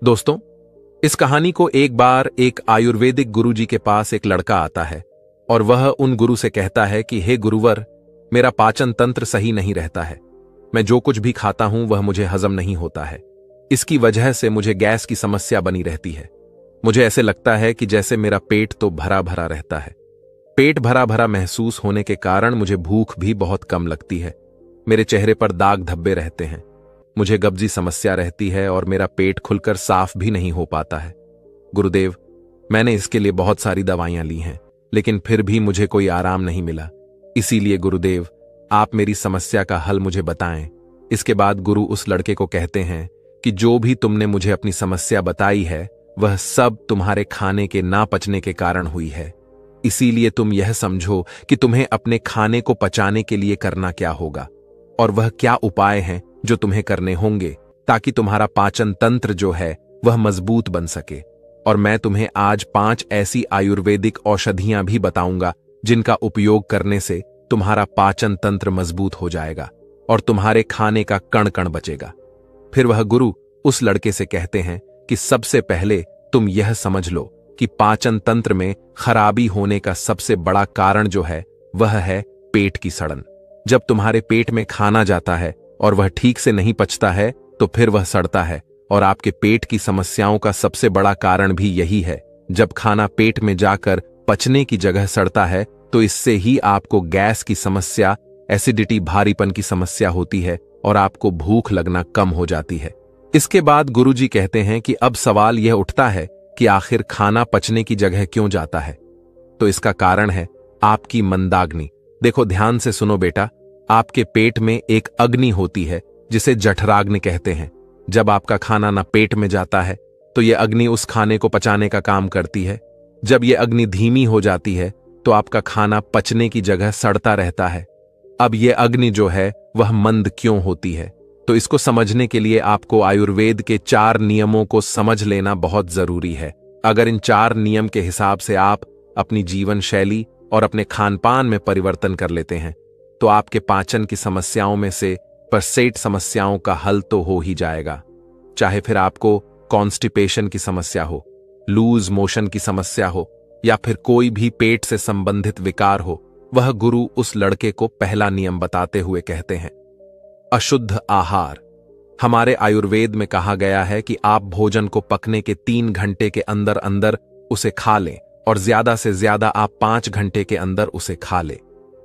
दोस्तों, इस कहानी को एक बार एक आयुर्वेदिक गुरुजी के पास एक लड़का आता है और वह उन गुरु से कहता है कि हे गुरुवर, मेरा पाचन तंत्र सही नहीं रहता है। मैं जो कुछ भी खाता हूं वह मुझे हजम नहीं होता है। इसकी वजह से मुझे गैस की समस्या बनी रहती है। मुझे ऐसे लगता है कि जैसे मेरा पेट तो भरा भरा रहता है। पेट भरा भरा महसूस होने के कारण मुझे भूख भी बहुत कम लगती है। मेरे चेहरे पर दाग धब्बे रहते हैं। मुझे कब्जी समस्या रहती है और मेरा पेट खुलकर साफ भी नहीं हो पाता है। गुरुदेव, मैंने इसके लिए बहुत सारी दवाइयां ली हैं, लेकिन फिर भी मुझे कोई आराम नहीं मिला। इसीलिए गुरुदेव, आप मेरी समस्या का हल मुझे बताएं। इसके बाद गुरु उस लड़के को कहते हैं कि जो भी तुमने मुझे अपनी समस्या बताई है वह सब तुम्हारे खाने के ना पचने के कारण हुई है। इसीलिए तुम यह समझो कि तुम्हें अपने खाने को पचाने के लिए करना क्या होगा और वह क्या उपाय हैं जो तुम्हें करने होंगे ताकि तुम्हारा पाचन तंत्र जो है वह मजबूत बन सके। और मैं तुम्हें आज 5 ऐसी आयुर्वेदिक औषधियां भी बताऊंगा जिनका उपयोग करने से तुम्हारा पाचन तंत्र मजबूत हो जाएगा और तुम्हारे खाने का कण कण बचेगा। फिर वह गुरु उस लड़के से कहते हैं कि सबसे पहले तुम यह समझ लो कि पाचन तंत्र में खराबी होने का सबसे बड़ा कारण जो है वह है पेट की सड़न। जब तुम्हारे पेट में खाना जाता है और वह ठीक से नहीं पचता है तो फिर वह सड़ता है। और आपके पेट की समस्याओं का सबसे बड़ा कारण भी यही है। जब खाना पेट में जाकर पचने की जगह सड़ता है तो इससे ही आपको गैस की समस्या, एसिडिटी, भारीपन की समस्या होती है और आपको भूख लगना कम हो जाती है। इसके बाद गुरुजी कहते हैं कि अब सवाल यह उठता है कि आखिर खाना पचने की जगह क्यों जाता है। तो इसका कारण है आपकी मंदाग्नि। देखो, ध्यान से सुनो बेटा, आपके पेट में एक अग्नि होती है जिसे जठराग्नि कहते हैं। जब आपका खाना ना पेट में जाता है तो यह अग्नि उस खाने को पचाने का काम करती है। जब यह अग्नि धीमी हो जाती है तो आपका खाना पचने की जगह सड़ता रहता है। अब यह अग्नि जो है वह मंद क्यों होती है, तो इसको समझने के लिए आपको आयुर्वेद के 4 नियमों को समझ लेना बहुत जरूरी है। अगर इन 4 नियम के हिसाब से आप अपनी जीवन शैली और अपने खान पान में परिवर्तन कर लेते हैं तो आपके पाचन की समस्याओं में से परसेट समस्याओं का हल तो हो ही जाएगा। चाहे फिर आपको कॉन्स्टिपेशन की समस्या हो, लूज मोशन की समस्या हो या फिर कोई भी पेट से संबंधित विकार हो, वह गुरु उस लड़के को पहला नियम बताते हुए कहते हैं, अशुद्ध आहार। हमारे आयुर्वेद में कहा गया है कि आप भोजन को पकने के 3 घंटे के अंदर अंदर उसे खा लें और ज्यादा से ज्यादा आप 5 घंटे के अंदर उसे खा लें।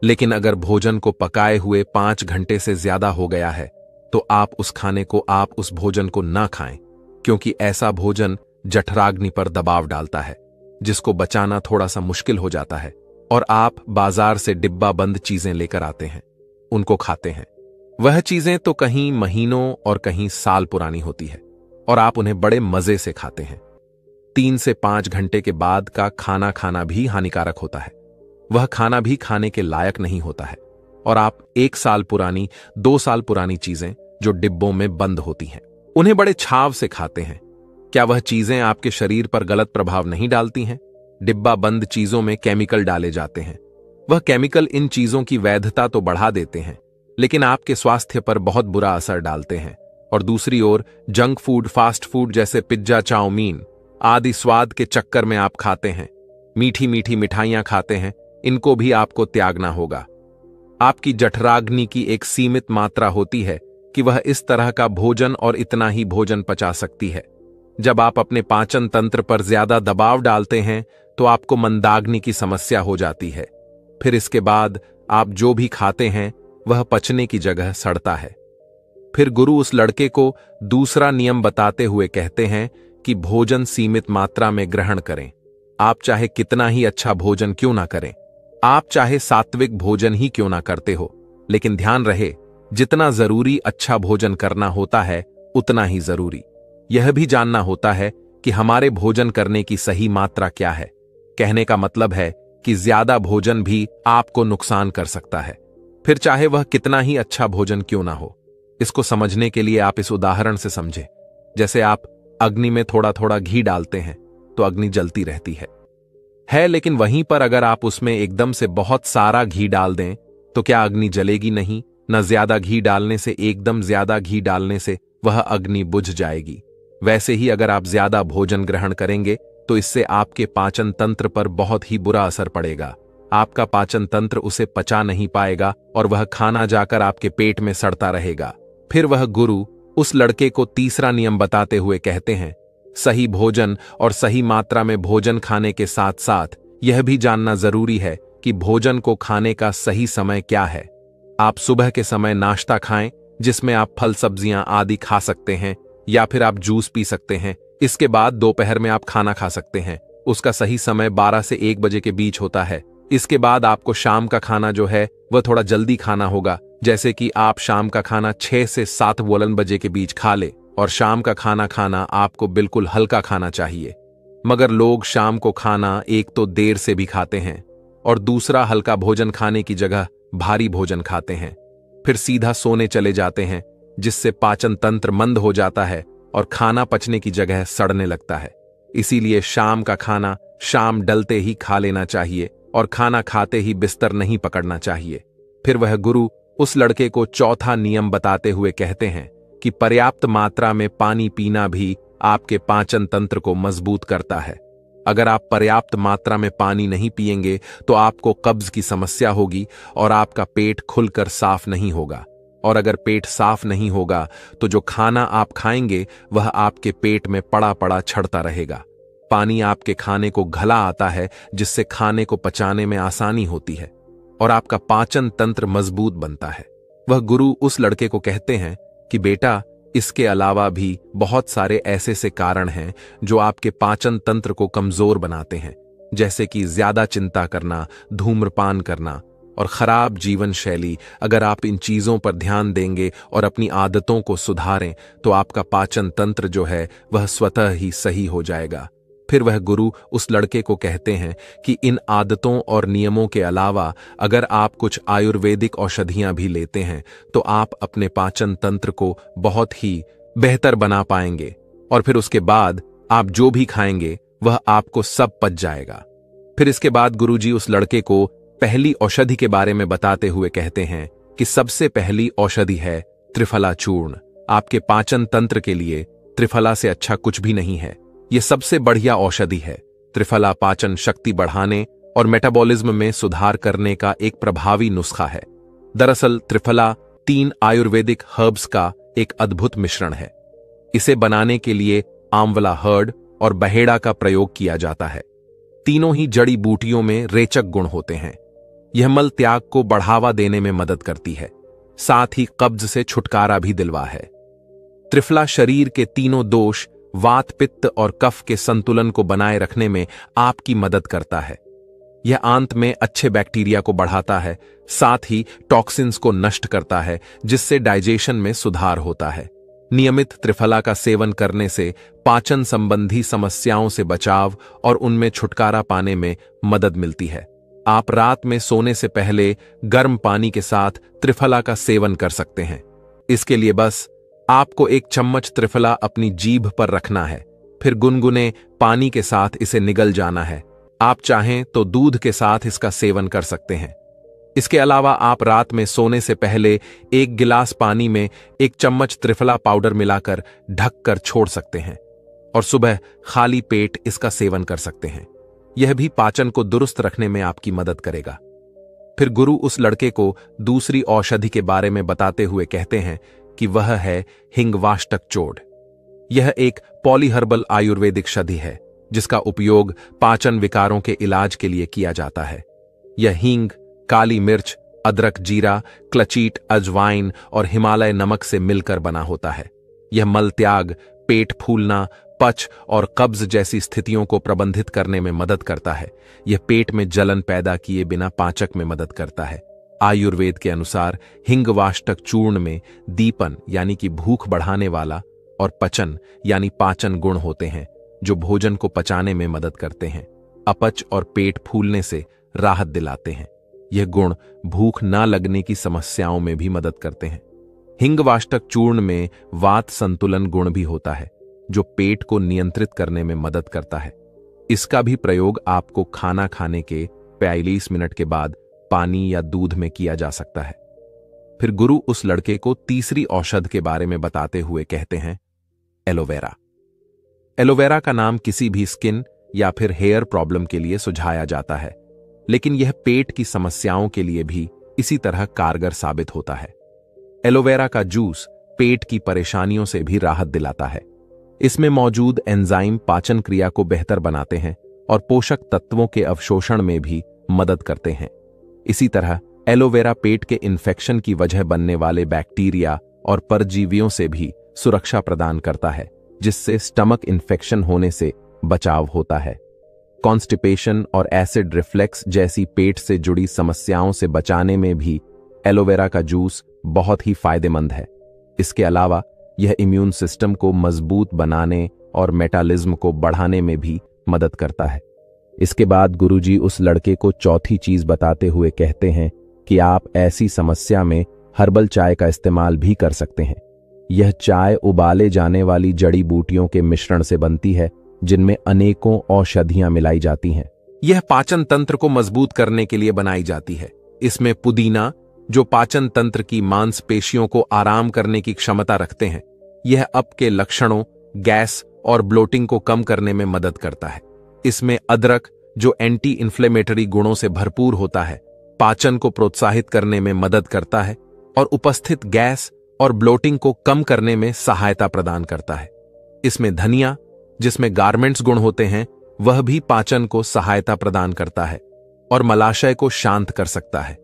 लेकिन अगर भोजन को पकाए हुए 5 घंटे से ज्यादा हो गया है तो आप उस खाने को, आप उस भोजन को ना खाएं, क्योंकि ऐसा भोजन जठराग्नि पर दबाव डालता है जिसको बचाना थोड़ा सा मुश्किल हो जाता है और आप बाजार से डिब्बा बंद चीजें लेकर आते हैं, उनको खाते हैं। वह चीजें तो कहीं महीनों और कहीं साल पुरानी होती है और आप उन्हें बड़े मजे से खाते हैं। 3 से 5 घंटे के बाद का खाना खाना भी हानिकारक होता है। वह खाना भी खाने के लायक नहीं होता है और आप 1 साल पुरानी, 2 साल पुरानी चीजें जो डिब्बों में बंद होती हैं उन्हें बड़े छाव से खाते हैं। क्या वह चीजें आपके शरीर पर गलत प्रभाव नहीं डालती हैं? डिब्बा बंद चीजों में केमिकल डाले जाते हैं। वह केमिकल इन चीजों की वैधता तो बढ़ा देते हैं लेकिन आपके स्वास्थ्य पर बहुत बुरा असर डालते हैं। और दूसरी ओर जंक फूड, फास्ट फूड जैसे पिज्जा, चाउमीन आदि स्वाद के चक्कर में आप खाते हैं। मीठी मीठी मिठाइयां खाते हैं, इनको भी आपको त्यागना होगा। आपकी जठराग्नि की एक सीमित मात्रा होती है कि वह इस तरह का भोजन और इतना ही भोजन पचा सकती है। जब आप अपने पाचन तंत्र पर ज्यादा दबाव डालते हैं तो आपको मंदाग्नि की समस्या हो जाती है। फिर इसके बाद आप जो भी खाते हैं वह पचने की जगह सड़ता है। फिर गुरु उस लड़के को दूसरा नियम बताते हुए कहते हैं कि भोजन सीमित मात्रा में ग्रहण करें। आप चाहे कितना ही अच्छा भोजन क्यों ना करें, आप चाहे सात्विक भोजन ही क्यों ना करते हो, लेकिन ध्यान रहे, जितना जरूरी अच्छा भोजन करना होता है उतना ही जरूरी यह भी जानना होता है कि हमारे भोजन करने की सही मात्रा क्या है। कहने का मतलब है कि ज्यादा भोजन भी आपको नुकसान कर सकता है, फिर चाहे वह कितना ही अच्छा भोजन क्यों ना हो। इसको समझने के लिए आप इस उदाहरण से समझें। जैसे आप अग्नि में थोड़ा थोड़ा घी डालते हैं तो अग्नि जलती रहती है, लेकिन वहीं पर अगर आप उसमें एकदम से बहुत सारा घी डाल दें तो क्या अग्नि जलेगी नहीं? न ज्यादा घी डालने से, एकदम ज्यादा घी डालने से वह अग्नि बुझ जाएगी। वैसे ही अगर आप ज्यादा भोजन ग्रहण करेंगे तो इससे आपके पाचन तंत्र पर बहुत ही बुरा असर पड़ेगा। आपका पाचन तंत्र उसे पचा नहीं पाएगा और वह खाना जाकर आपके पेट में सड़ता रहेगा। फिर वह गुरु उस लड़के को तीसरा नियम बताते हुए कहते हैं, सही भोजन और सही मात्रा में भोजन खाने के साथ साथ यह भी जानना जरूरी है कि भोजन को खाने का सही समय क्या है। आप सुबह के समय नाश्ता खाएं, जिसमें आप फल सब्जियां आदि खा सकते हैं, या फिर आप जूस पी सकते हैं। इसके बाद दोपहर में आप खाना खा सकते हैं। उसका सही समय 12 से 1 बजे के बीच होता है। इसके बाद आपको शाम का खाना जो है वह थोड़ा जल्दी खाना होगा, जैसे कि आप शाम का खाना 6 से 7 बजे के बीच खा ले। और शाम का खाना आपको बिल्कुल हल्का खाना चाहिए। मगर लोग शाम को खाना एक तो देर से भी खाते हैं और दूसरा हल्का भोजन खाने की जगह भारी भोजन खाते हैं, फिर सीधा सोने चले जाते हैं, जिससे पाचन तंत्र मंद हो जाता है और खाना पचने की जगह सड़ने लगता है। इसीलिए शाम का खाना शाम डलते ही खा लेना चाहिए और खाना खाते ही बिस्तर नहीं पकड़ना चाहिए। फिर वह गुरु उस लड़के को चौथा नियम बताते हुए कहते हैं कि पर्याप्त मात्रा में पानी पीना भी आपके पाचन तंत्र को मजबूत करता है। अगर आप पर्याप्त मात्रा में पानी नहीं पिएंगे तो आपको कब्ज की समस्या होगी और आपका पेट खुलकर साफ नहीं होगा। और अगर पेट साफ नहीं होगा तो जो खाना आप खाएंगे वह आपके पेट में पड़ा पड़ा छड़ता रहेगा। पानी आपके खाने को घला आता है, जिससे खाने को पचाने में आसानी होती है और आपका पाचन तंत्र मजबूत बनता है। वह गुरु उस लड़के को कहते हैं कि बेटा, इसके अलावा भी बहुत सारे ऐसे से कारण हैं जो आपके पाचन तंत्र को कमजोर बनाते हैं, जैसे कि ज्यादा चिंता करना, धूम्रपान करना और खराब जीवन शैली। अगर आप इन चीजों पर ध्यान देंगे और अपनी आदतों को सुधारें तो आपका पाचन तंत्र जो है वह स्वतः ही सही हो जाएगा। फिर वह गुरु उस लड़के को कहते हैं कि इन आदतों और नियमों के अलावा अगर आप कुछ आयुर्वेदिक औषधियां भी लेते हैं तो आप अपने पाचन तंत्र को बहुत ही बेहतर बना पाएंगे और फिर उसके बाद आप जो भी खाएंगे वह आपको सब पच जाएगा। फिर इसके बाद गुरुजी उस लड़के को पहली औषधि के बारे में बताते हुए कहते हैं कि सबसे पहली औषधि है त्रिफला चूर्ण। आपके पाचन तंत्र के लिए त्रिफला से अच्छा कुछ भी नहीं है। यह सबसे बढ़िया औषधि है। त्रिफला पाचन शक्ति बढ़ाने और मेटाबॉलिज्म में सुधार करने का एक प्रभावी नुस्खा है। दरअसल त्रिफला 3 आयुर्वेदिक हर्ब्स का एक अद्भुत मिश्रण है। इसे बनाने के लिए आंवला हर्ड और बहेड़ा का प्रयोग किया जाता है। तीनों ही जड़ी बूटियों में रेचक गुण होते हैं। यह मल त्याग को बढ़ावा देने में मदद करती है, साथ ही कब्ज से छुटकारा भी दिलवा है। त्रिफला शरीर के तीनों दोष वात, पित्त और कफ के संतुलन को बनाए रखने में आपकी मदद करता है। यह आंत में अच्छे बैक्टीरिया को बढ़ाता है, साथ ही टॉक्सिन्स को नष्ट करता है, जिससे डाइजेशन में सुधार होता है। नियमित त्रिफला का सेवन करने से पाचन संबंधी समस्याओं से बचाव और उनमें छुटकारा पाने में मदद मिलती है। आप रात में सोने से पहले गर्म पानी के साथ त्रिफला का सेवन कर सकते हैं। इसके लिए बस आपको 1 चम्मच त्रिफला अपनी जीभ पर रखना है, फिर गुनगुने पानी के साथ इसे निगल जाना है। आप चाहें तो दूध के साथ इसका सेवन कर सकते हैं। इसके अलावा आप रात में सोने से पहले 1 गिलास पानी में 1 चम्मच त्रिफला पाउडर मिलाकर ढककर छोड़ सकते हैं और सुबह खाली पेट इसका सेवन कर सकते हैं। यह भी पाचन को दुरुस्त रखने में आपकी मदद करेगा। फिर गुरु उस लड़के को दूसरी औषधि के बारे में बताते हुए कहते हैं कि वह है हिंगवाष्टक चूर्ण। यह एक पॉलीहर्बल आयुर्वेदिक औषधि है जिसका उपयोग पाचन विकारों के इलाज के लिए किया जाता है। यह हींग, काली मिर्च, अदरक, जीरा, क्लचीट, अजवाइन और हिमालय नमक से मिलकर बना होता है। यह मल त्याग, पेट फूलना, पच और कब्ज जैसी स्थितियों को प्रबंधित करने में मदद करता है। यह पेट में जलन पैदा किए बिना पाचक में मदद करता है। आयुर्वेद के अनुसार हिंगवाष्टक चूर्ण में दीपन यानी कि भूख बढ़ाने वाला और पचन यानी पाचन गुण होते हैं जो भोजन को पचाने में मदद करते हैं, अपच और पेट फूलने से राहत दिलाते हैं। यह गुण भूख ना लगने की समस्याओं में भी मदद करते हैं। हिंगवाष्टक चूर्ण में वात संतुलन गुण भी होता है जो पेट को नियंत्रित करने में मदद करता है। इसका भी प्रयोग आपको खाना खाने के 45 मिनट के बाद पानी या दूध में किया जा सकता है। फिर गुरु उस लड़के को तीसरी औषध के बारे में बताते हुए कहते हैं एलोवेरा। एलोवेरा का नाम किसी भी स्किन या फिर हेयर प्रॉब्लम के लिए सुझाया जाता है, लेकिन यह पेट की समस्याओं के लिए भी इसी तरह कारगर साबित होता है। एलोवेरा का जूस पेट की परेशानियों से भी राहत दिलाता है। इसमें मौजूद एंजाइम पाचन क्रिया को बेहतर बनाते हैं और पोषक तत्वों के अवशोषण में भी मदद करते हैं। इसी तरह एलोवेरा पेट के इन्फेक्शन की वजह बनने वाले बैक्टीरिया और परजीवियों से भी सुरक्षा प्रदान करता है, जिससे स्टमक इन्फेक्शन होने से बचाव होता है। कॉन्स्टिपेशन और एसिड रिफ्लेक्स जैसी पेट से जुड़ी समस्याओं से बचाने में भी एलोवेरा का जूस बहुत ही फायदेमंद है। इसके अलावा यह इम्यून सिस्टम को मजबूत बनाने और मेटाबॉलिज्म को बढ़ाने में भी मदद करता है। इसके बाद गुरुजी उस लड़के को चौथी चीज बताते हुए कहते हैं कि आप ऐसी समस्या में हर्बल चाय का इस्तेमाल भी कर सकते हैं। यह चाय उबाले जाने वाली जड़ी बूटियों के मिश्रण से बनती है, जिनमें अनेकों औषधियां मिलाई जाती हैं। यह पाचन तंत्र को मजबूत करने के लिए बनाई जाती है। इसमें पुदीना, जो पाचन तंत्र की मांसपेशियों को आराम करने की क्षमता रखते हैं, यह अप के लक्षणों, गैस और ब्लोटिंग को कम करने में मदद करता है। इसमें अदरक, जो एंटी इन्फ्लेमेटरी गुणों से भरपूर होता है, पाचन को प्रोत्साहित करने में मदद करता है और उपस्थित गैस और ब्लोटिंग को कम करने में सहायता प्रदान करता है। इसमें धनिया, जिसमें गारमेंट्स गुण होते हैं, वह भी पाचन को सहायता प्रदान करता है और मलाशय को शांत कर सकता है।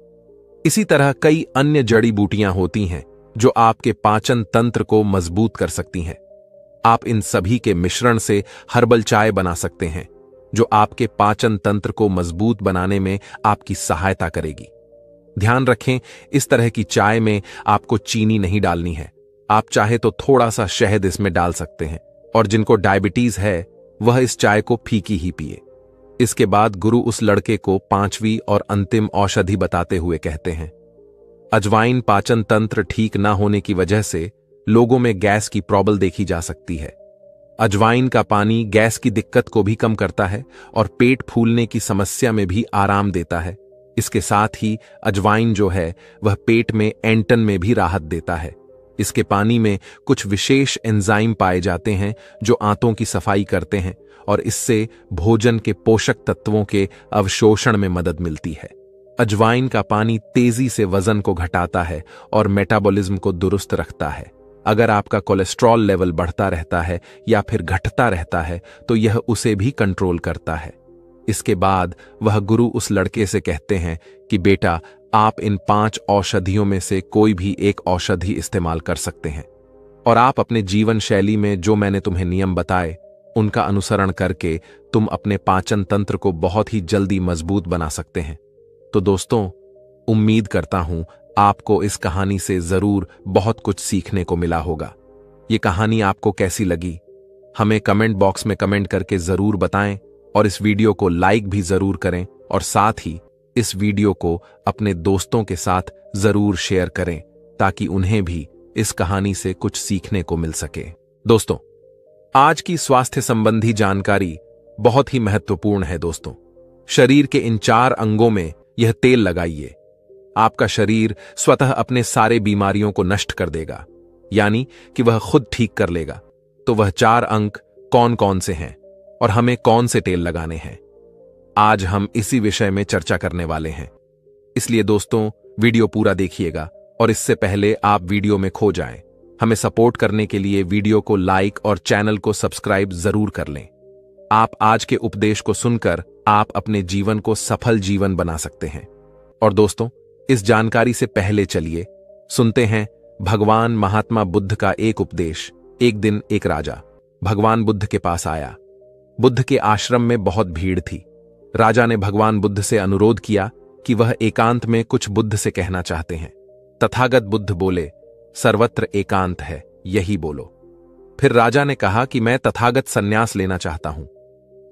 इसी तरह कई अन्य जड़ी बूटियां होती हैं जो आपके पाचन तंत्र को मजबूत कर सकती हैं। आप इन सभी के मिश्रण से हर्बल चाय बना सकते हैं, जो आपके पाचन तंत्र को मजबूत बनाने में आपकी सहायता करेगी। ध्यान रखें, इस तरह की चाय में आपको चीनी नहीं डालनी है। आप चाहे तो थोड़ा सा शहद इसमें डाल सकते हैं, और जिनको डायबिटीज है वह इस चाय को फीकी ही पिए। इसके बाद गुरु उस लड़के को पांचवी और अंतिम औषधि बताते हुए कहते हैं, अजवाइन पाचन तंत्र ठीक ना होने की वजह से लोगों में गैस की प्रॉब्लम देखी जा सकती है। अजवाइन का पानी गैस की दिक्कत को भी कम करता है और पेट फूलने की समस्या में भी आराम देता है। इसके साथ ही अजवाइन जो है वह पेट में ऐंठन में भी राहत देता है। इसके पानी में कुछ विशेष एंजाइम पाए जाते हैं जो आंतों की सफाई करते हैं और इससे भोजन के पोषक तत्वों के अवशोषण में मदद मिलती है। अजवाइन का पानी तेजी से वजन को घटाता है और मेटाबॉलिज्म को दुरुस्त रखता है। अगर आपका कोलेस्ट्रॉल लेवल बढ़ता रहता है या फिर घटता रहता है तो यह उसे भी कंट्रोल करता है। इसके बाद वह गुरु उस लड़के से कहते हैं कि बेटा, आप इन 5 औषधियों में से कोई भी एक औषधि इस्तेमाल कर सकते हैं और आप अपने जीवन शैली में जो मैंने तुम्हें नियम बताए उनका अनुसरण करके तुम अपने पाचन तंत्र को बहुत ही जल्दी मजबूत बना सकते हैं। तो दोस्तों, उम्मीद करता हूं आपको इस कहानी से जरूर बहुत कुछ सीखने को मिला होगा। ये कहानी आपको कैसी लगी हमें कमेंट बॉक्स में कमेंट करके जरूर बताएं और इस वीडियो को लाइक भी जरूर करें और साथ ही इस वीडियो को अपने दोस्तों के साथ जरूर शेयर करें ताकि उन्हें भी इस कहानी से कुछ सीखने को मिल सके। दोस्तों, आज की स्वास्थ्य संबंधी जानकारी बहुत ही महत्वपूर्ण है। दोस्तों, शरीर के इन 4 अंगों में यह तेल लगाइए। आपका शरीर स्वतः अपने सारे बीमारियों को नष्ट कर देगा, यानी कि वह खुद ठीक कर लेगा। तो वह 4 अंग कौन कौन से हैं और हमें कौन से तेल लगाने हैं, आज हम इसी विषय में चर्चा करने वाले हैं। इसलिए दोस्तों, वीडियो पूरा देखिएगा और इससे पहले आप वीडियो में खो जाएं। हमें सपोर्ट करने के लिए वीडियो को लाइक और चैनल को सब्सक्राइब जरूर कर लें। आप आज के उपदेश को सुनकर आप अपने जीवन को सफल जीवन बना सकते हैं। और दोस्तों, इस जानकारी से पहले चलिए सुनते हैं भगवान महात्मा बुद्ध का एक उपदेश। एक दिन एक राजा भगवान बुद्ध के पास आया। बुद्ध के आश्रम में बहुत भीड़ थी। राजा ने भगवान बुद्ध से अनुरोध किया कि वह एकांत में कुछ बुद्ध से कहना चाहते हैं। तथागत बुद्ध बोले, सर्वत्र एकांत है, यही बोलो। फिर राजा ने कहा कि मैं तथागत संन्यास लेना चाहता हूं।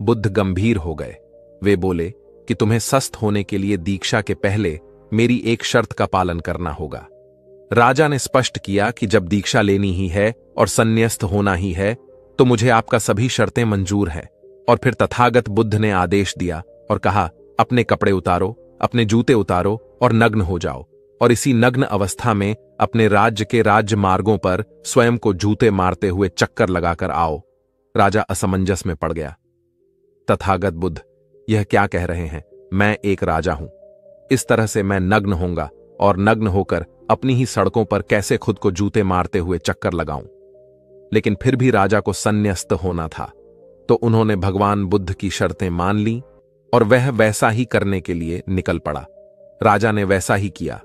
बुद्ध गंभीर हो गए। वे बोले कि तुम्हें स्वस्थ होने के लिए दीक्षा के पहले मेरी एक शर्त का पालन करना होगा। राजा ने स्पष्ट किया कि जब दीक्षा लेनी ही है और संन्यस्त होना ही है तो मुझे आपका सभी शर्तें मंजूर हैं। और फिर तथागत बुद्ध ने आदेश दिया और कहा, अपने कपड़े उतारो, अपने जूते उतारो और नग्न हो जाओ, और इसी नग्न अवस्था में अपने राज्य के राज्य मार्गों पर स्वयं को जूते मारते हुए चक्कर लगाकर आओ। राजा असमंजस में पड़ गया। तथागत बुद्ध, यह क्या कह रहे हैं? मैं एक राजा हूं, इस तरह से मैं नग्न होऊंगा और नग्न होकर अपनी ही सड़कों पर कैसे खुद को जूते मारते हुए चक्कर लगाऊं? लेकिन फिर भी राजा को संन्यस्त होना था, तो उन्होंने भगवान बुद्ध की शर्तें मान ली और वह वैसा ही करने के लिए निकल पड़ा। राजा ने वैसा ही किया।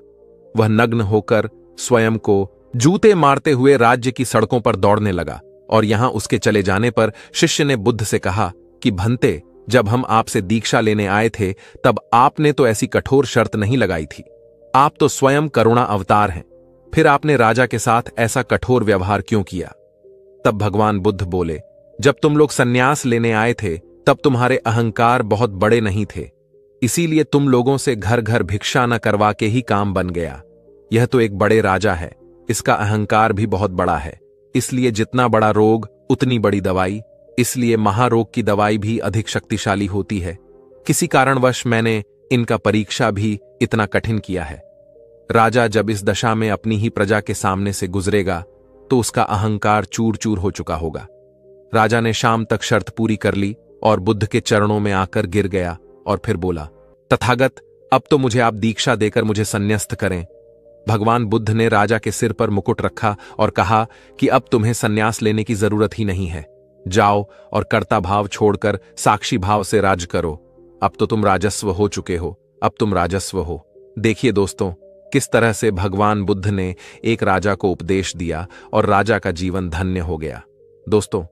वह नग्न होकर स्वयं को जूते मारते हुए राज्य की सड़कों पर दौड़ने लगा और यहां उसके चले जाने पर शिष्य ने बुद्ध से कहा कि भंते, जब हम आपसे दीक्षा लेने आए थे तब आपने तो ऐसी कठोर शर्त नहीं लगाई थी। आप तो स्वयं करुणा अवतार हैं, फिर आपने राजा के साथ ऐसा कठोर व्यवहार क्यों किया? तब भगवान बुद्ध बोले, जब तुम लोग सन्यास लेने आए थे तब तुम्हारे अहंकार बहुत बड़े नहीं थे, इसीलिए तुम लोगों से घर घर भिक्षा न करवा के ही काम बन गया। यह तो एक बड़े राजा है, इसका अहंकार भी बहुत बड़ा है, इसलिए जितना बड़ा रोग उतनी बड़ी दवाई, इसलिए महारोग की दवाई भी अधिक शक्तिशाली होती है। किसी कारणवश मैंने इनका परीक्षा भी इतना कठिन किया है। राजा जब इस दशा में अपनी ही प्रजा के सामने से गुजरेगा तो उसका अहंकार चूर चूर हो चुका होगा। राजा ने शाम तक शर्त पूरी कर ली और बुद्ध के चरणों में आकर गिर गया और फिर बोला, तथागत, अब तो मुझे आप दीक्षा देकर मुझे संन्यस्त करें। भगवान बुद्ध ने राजा के सिर पर मुकुट रखा और कहा कि अब तुम्हें संन्यास लेने की जरूरत ही नहीं है। जाओ और कर्ता भाव छोड़कर साक्षी भाव से राज करो। अब तो तुम राजस्व हो चुके हो, अब तुम राजस्व हो। देखिए दोस्तों, किस तरह से भगवान बुद्ध ने एक राजा को उपदेश दिया और राजा का जीवन धन्य हो गया। दोस्तों,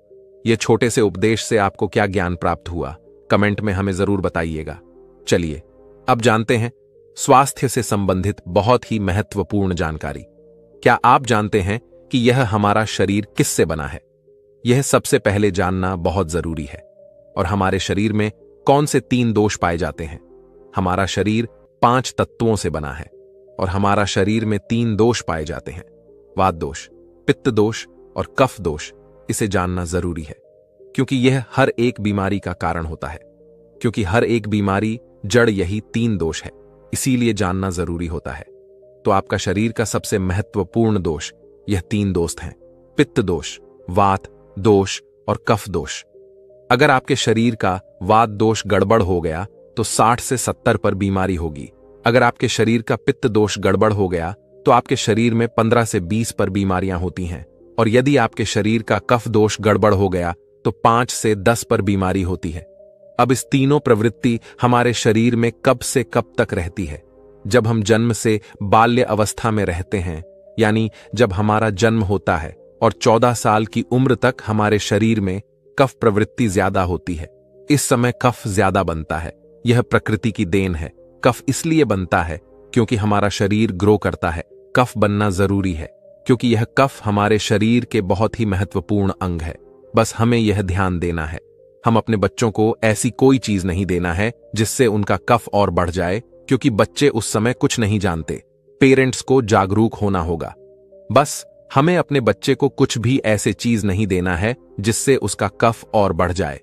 ये छोटे से उपदेश से आपको क्या ज्ञान प्राप्त हुआ, कमेंट में हमें जरूर बताइएगा। चलिए अब जानते हैं स्वास्थ्य से संबंधित बहुत ही महत्वपूर्ण जानकारी। क्या आप जानते हैं कि यह हमारा शरीर किससे बना है? यह सबसे पहले जानना बहुत जरूरी है। और हमारे शरीर में कौन से 3 दोष पाए जाते हैं? हमारा शरीर 5 तत्वों से बना है और हमारा शरीर में 3 दोष पाए जाते हैं, वात दोष, पित्त दोष और कफ दोष। इसे जानना जरूरी है क्योंकि यह हर एक बीमारी का कारण होता है, क्योंकि हर एक बीमारी जड़ यही 3 दोष है, इसीलिए जानना जरूरी होता है। तो आपका शरीर का सबसे महत्वपूर्ण दोष यह 3 दोष हैं, पित्त दोष, वात दोष और कफ दोष। अगर आपके शरीर का वात दोष गड़बड़ हो गया तो 60 से 70 पर बीमारी होगी। अगर आपके शरीर का पित्त दोष गड़बड़ हो गया तो आपके शरीर में 15 से 20 पर बीमारियां होती हैं, और यदि आपके शरीर का कफ दोष गड़बड़ हो गया तो 5 से 10 पर बीमारी होती है। अब इस तीनों प्रवृत्ति हमारे शरीर में कब से कब तक रहती है? जब हम जन्म से बाल्य अवस्था में रहते हैं, यानी जब हमारा जन्म होता है और 14 साल की उम्र तक हमारे शरीर में कफ प्रवृत्ति ज्यादा होती है। इस समय कफ ज्यादा बनता है, यह प्रकृति की देन है। कफ इसलिए बनता है क्योंकि हमारा शरीर ग्रो करता है। कफ बनना जरूरी है क्योंकि यह कफ हमारे शरीर के बहुत ही महत्वपूर्ण अंग है। बस हमें यह ध्यान देना है, हम अपने बच्चों को ऐसी कोई चीज नहीं देना है जिससे उनका कफ और बढ़ जाए, क्योंकि बच्चे उस समय कुछ नहीं जानते। पेरेंट्स को जागरूक होना होगा। बस हमें अपने बच्चे को कुछ भी ऐसे चीज नहीं देना है जिससे उसका कफ और बढ़ जाए।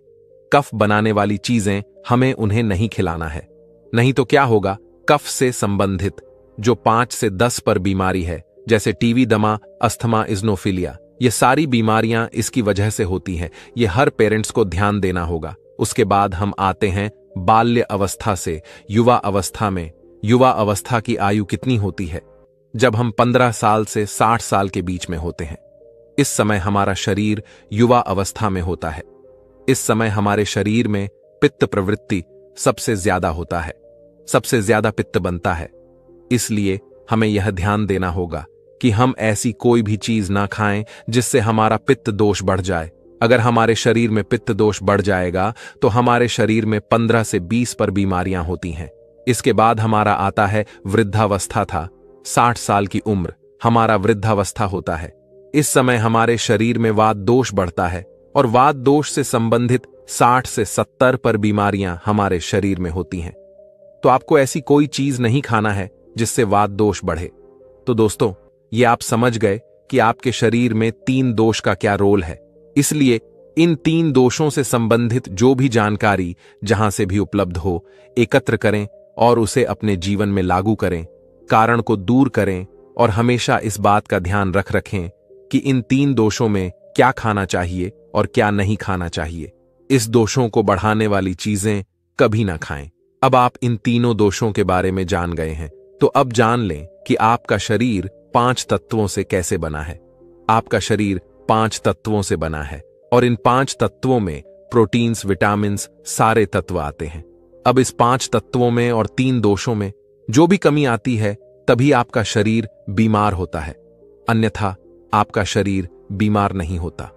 कफ बनाने वाली चीजें हमें उन्हें नहीं खिलाना है, नहीं तो क्या होगा, कफ से संबंधित जो 5 से 10 पर बीमारी है, जैसे टीवी, दमा, अस्थमा, इज़्नोफिलिया, ये सारी बीमारियां इसकी वजह से होती हैं। ये हर पेरेंट्स को ध्यान देना होगा। उसके बाद हम आते हैं बाल्य अवस्था से युवा अवस्था में। युवा अवस्था की आयु कितनी होती है? जब हम 15 साल से 60 साल के बीच में होते हैं। इस समय हमारा शरीर युवा अवस्था में होता है। इस समय हमारे शरीर में पित्त प्रवृत्ति सबसे ज्यादा होता है, सबसे ज्यादा पित्त बनता है। इसलिए हमें यह ध्यान देना होगा कि हम ऐसी कोई भी चीज ना खाएं जिससे हमारा पित्त दोष बढ़ जाए। अगर हमारे शरीर में पित्त दोष बढ़ जाएगा तो हमारे शरीर में 15 से 20 पर बीमारियां होती हैं। इसके बाद हमारा आता है वृद्धावस्था था, 60 साल की उम्र हमारा वृद्धावस्था होता है। इस समय हमारे शरीर में वात दोष बढ़ता है और वात दोष से संबंधित 60 से 70 पर बीमारियां हमारे शरीर में होती हैं। तो आपको ऐसी कोई चीज नहीं खाना है जिससे वात दोष बढ़े। तो दोस्तों, ये आप समझ गए कि आपके शरीर में 3 दोष का क्या रोल है। इसलिए इन 3 दोषों से संबंधित जो भी जानकारी जहां से भी उपलब्ध हो, एकत्र करें और उसे अपने जीवन में लागू करें, कारण को दूर करें और हमेशा इस बात का ध्यान रखें कि इन 3 दोषों में क्या खाना चाहिए और क्या नहीं खाना चाहिए। इस दोषों को बढ़ाने वाली चीजें कभी ना खाएं। अब आप इन तीनों दोषों के बारे में जान गए हैं, तो अब जान लें कि आपका शरीर 5 तत्वों से कैसे बना है। आपका शरीर 5 तत्वों से बना है और इन 5 तत्वों में प्रोटीन्स, विटामिन्स, सारे तत्व आते हैं। अब इस 5 तत्वों में और 3 दोषों में जो भी कमी आती है, तभी आपका शरीर बीमार होता है, अन्यथा आपका शरीर बीमार नहीं होता।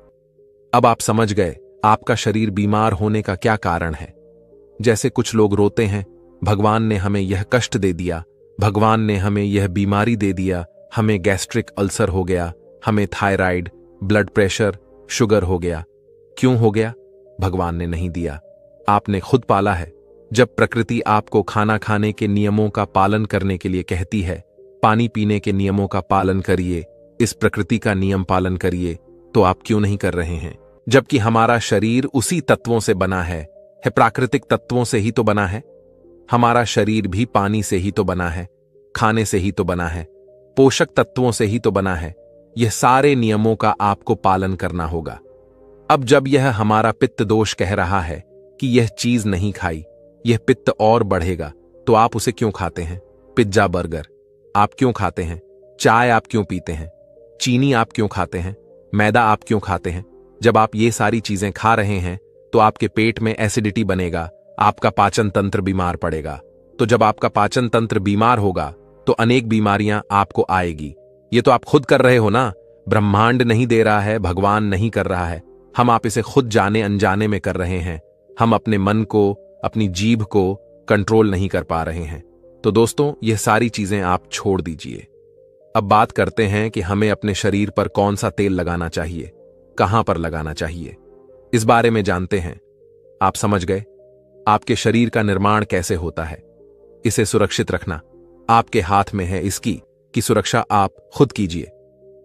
अब आप समझ गए आपका शरीर बीमार होने का क्या कारण है। जैसे कुछ लोग रोते हैं, भगवान ने हमें यह कष्ट दे दिया, भगवान ने हमें यह बीमारी दे दिया, हमें गैस्ट्रिक अल्सर हो गया, हमें थायराइड, ब्लड प्रेशर, शुगर हो गया। क्यों हो गया? भगवान ने नहीं दिया, आपने खुद पाला है। जब प्रकृति आपको खाना खाने के नियमों का पालन करने के लिए कहती है, पानी पीने के नियमों का पालन करिए, इस प्रकृति का नियम पालन करिए, तो आप क्यों नहीं कर रहे हैं? जबकि हमारा शरीर उसी तत्वों से बना है, प्राकृतिक तत्वों से ही तो बना है। हमारा शरीर भी पानी से ही तो बना है, खाने से ही तो बना है, पोषक तत्वों से ही तो बना है। यह सारे नियमों का आपको पालन करना होगा। अब जब यह हमारा पित्त दोष कह रहा है कि यह चीज नहीं खाई, यह पित्त और बढ़ेगा, तो आप उसे क्यों खाते हैं? पिज्जा, बर्गर आप क्यों खाते हैं? चाय आप क्यों पीते हैं? चीनी आप क्यों खाते हैं? मैदा आप क्यों खाते हैं? जब आप ये सारी चीजें खा रहे हैं तो आपके पेट में एसिडिटी बनेगा, आपका पाचन तंत्र बीमार पड़ेगा। तो जब आपका पाचन तंत्र बीमार होगा तो अनेक बीमारियां आपको आएगी। ये तो आप खुद कर रहे हो ना, ब्रह्मांड नहीं दे रहा है, भगवान नहीं कर रहा है, हम आप इसे खुद जाने अनजाने में कर रहे हैं। हम अपने मन को, अपनी जीभ को कंट्रोल नहीं कर पा रहे हैं। तो दोस्तों, यह सारी चीजें आप छोड़ दीजिए। अब बात करते हैं कि हमें अपने शरीर पर कौन सा तेल लगाना चाहिए, कहां पर लगाना चाहिए, इस बारे में जानते हैं। आप समझ गए आपके शरीर का निर्माण कैसे होता है। इसे सुरक्षित रखना आपके हाथ में है, इसकी की सुरक्षा आप खुद कीजिए।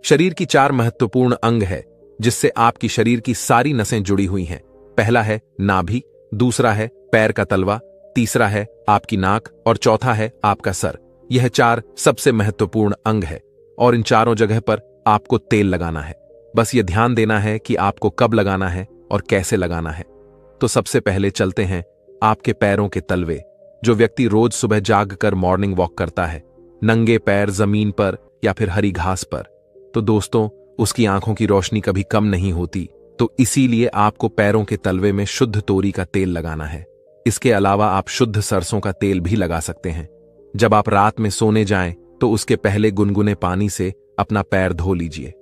शरीर की 4 महत्वपूर्ण अंग है जिससे आपकी शरीर की सारी नसें जुड़ी हुई हैं। पहला है नाभि, दूसरा है पैर का तलवा, तीसरा है आपकी नाक और चौथा है आपका सर। यह 4 सबसे महत्वपूर्ण अंग है और इन चारों जगह पर आपको तेल लगाना है। बस ये ध्यान देना है कि आपको कब लगाना है और कैसे लगाना है। तो सबसे पहले चलते हैं आपके पैरों के तलवे। जो व्यक्ति रोज सुबह जागकर मॉर्निंग वॉक करता है, नंगे पैर जमीन पर या फिर हरी घास पर, तो दोस्तों उसकी आंखों की रोशनी कभी कम नहीं होती। तो इसीलिए आपको पैरों के तलवे में शुद्ध तोरी का तेल लगाना है। इसके अलावा आप शुद्ध सरसों का तेल भी लगा सकते हैं। जब आप रात में सोने जाएं तो उसके पहले गुनगुने पानी से अपना पैर धो लीजिए।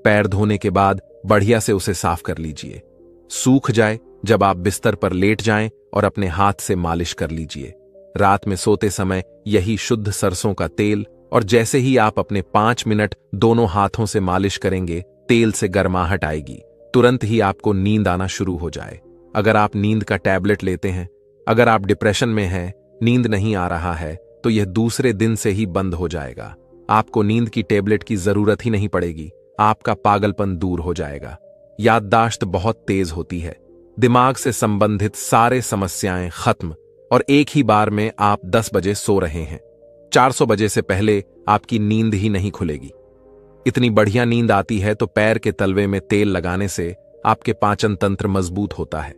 पैर धोने के बाद बढ़िया से उसे साफ कर लीजिए। सूख जाए जब आप बिस्तर पर लेट जाएं और अपने हाथ से मालिश कर लीजिए। रात में सोते समय यही शुद्ध सरसों का तेल, और जैसे ही आप अपने 5 मिनट दोनों हाथों से मालिश करेंगे, तेल से गर्माहट आएगी, तुरंत ही आपको नींद आना शुरू हो जाए। अगर आप नींद का टैबलेट लेते हैं, अगर आप डिप्रेशन में हैं, नींद नहीं आ रहा है, तो यह दूसरे दिन से ही बंद हो जाएगा। आपको नींद की टैबलेट की जरूरत ही नहीं पड़ेगी, आपका पागलपन दूर हो जाएगा। याददाश्त बहुत तेज होती है, दिमाग से संबंधित सारे समस्याएं खत्म, और एक ही बार में आप 10 बजे सो रहे हैं। 400 बजे से पहले आपकी नींद ही नहीं खुलेगी। इतनी बढ़िया नींद आती है तो पैर के तलवे में तेल लगाने से आपके पाचन तंत्र मजबूत होता है,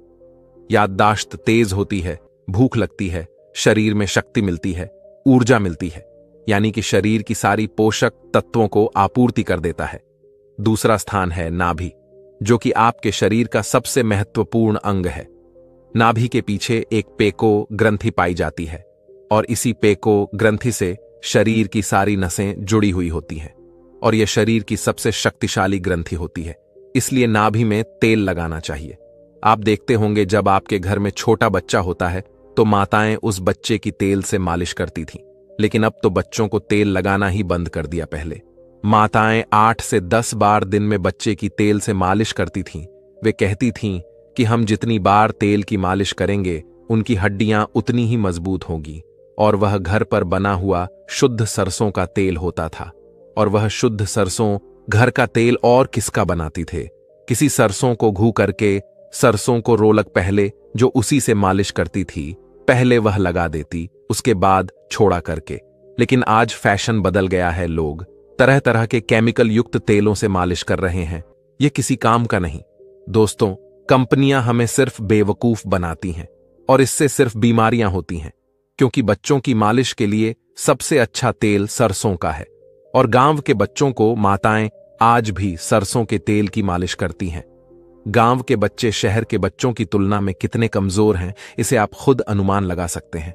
याददाश्त तेज होती है, भूख लगती है, शरीर में शक्ति मिलती है, ऊर्जा मिलती है, यानी कि शरीर की सारी पोषक तत्वों को आपूर्ति कर देता है। दूसरा स्थान है नाभि, जो कि आपके शरीर का सबसे महत्वपूर्ण अंग है। नाभि के पीछे एक पेको ग्रंथि पाई जाती है और इसी पेको ग्रंथि से शरीर की सारी नसें जुड़ी हुई होती हैं और यह शरीर की सबसे शक्तिशाली ग्रंथि होती है। इसलिए नाभि में तेल लगाना चाहिए। आप देखते होंगे जब आपके घर में छोटा बच्चा होता है तो माताएं उस बच्चे की तेल से मालिश करती थीं, लेकिन अब तो बच्चों को तेल लगाना ही बंद कर दिया। पहले माताएं 8 से 10 बार दिन में बच्चे की तेल से मालिश करती थीं। वे कहती थीं कि हम जितनी बार तेल की मालिश करेंगे उनकी हड्डियां उतनी ही मजबूत होंगी, और वह घर पर बना हुआ शुद्ध सरसों का तेल होता था। और वह शुद्ध सरसों घर का तेल और किसका बनाती थे? किसी सरसों को घू करके, सरसों को रोलक पहले जो उसी से मालिश करती थी, पहले वह लगा देती, उसके बाद छोड़ा करके। लेकिन आज फैशन बदल गया है, लोग तरह तरह के केमिकल युक्त तेलों से मालिश कर रहे हैं। यह किसी काम का नहीं। दोस्तों, कंपनियां हमें सिर्फ बेवकूफ बनाती हैं और इससे सिर्फ बीमारियां होती हैं, क्योंकि बच्चों की मालिश के लिए सबसे अच्छा तेल सरसों का है और गांव के बच्चों को माताएं आज भी सरसों के तेल की मालिश करती हैं। गांव के बच्चे शहर के बच्चों की तुलना में कितने कमजोर हैं, इसे आप खुद अनुमान लगा सकते हैं।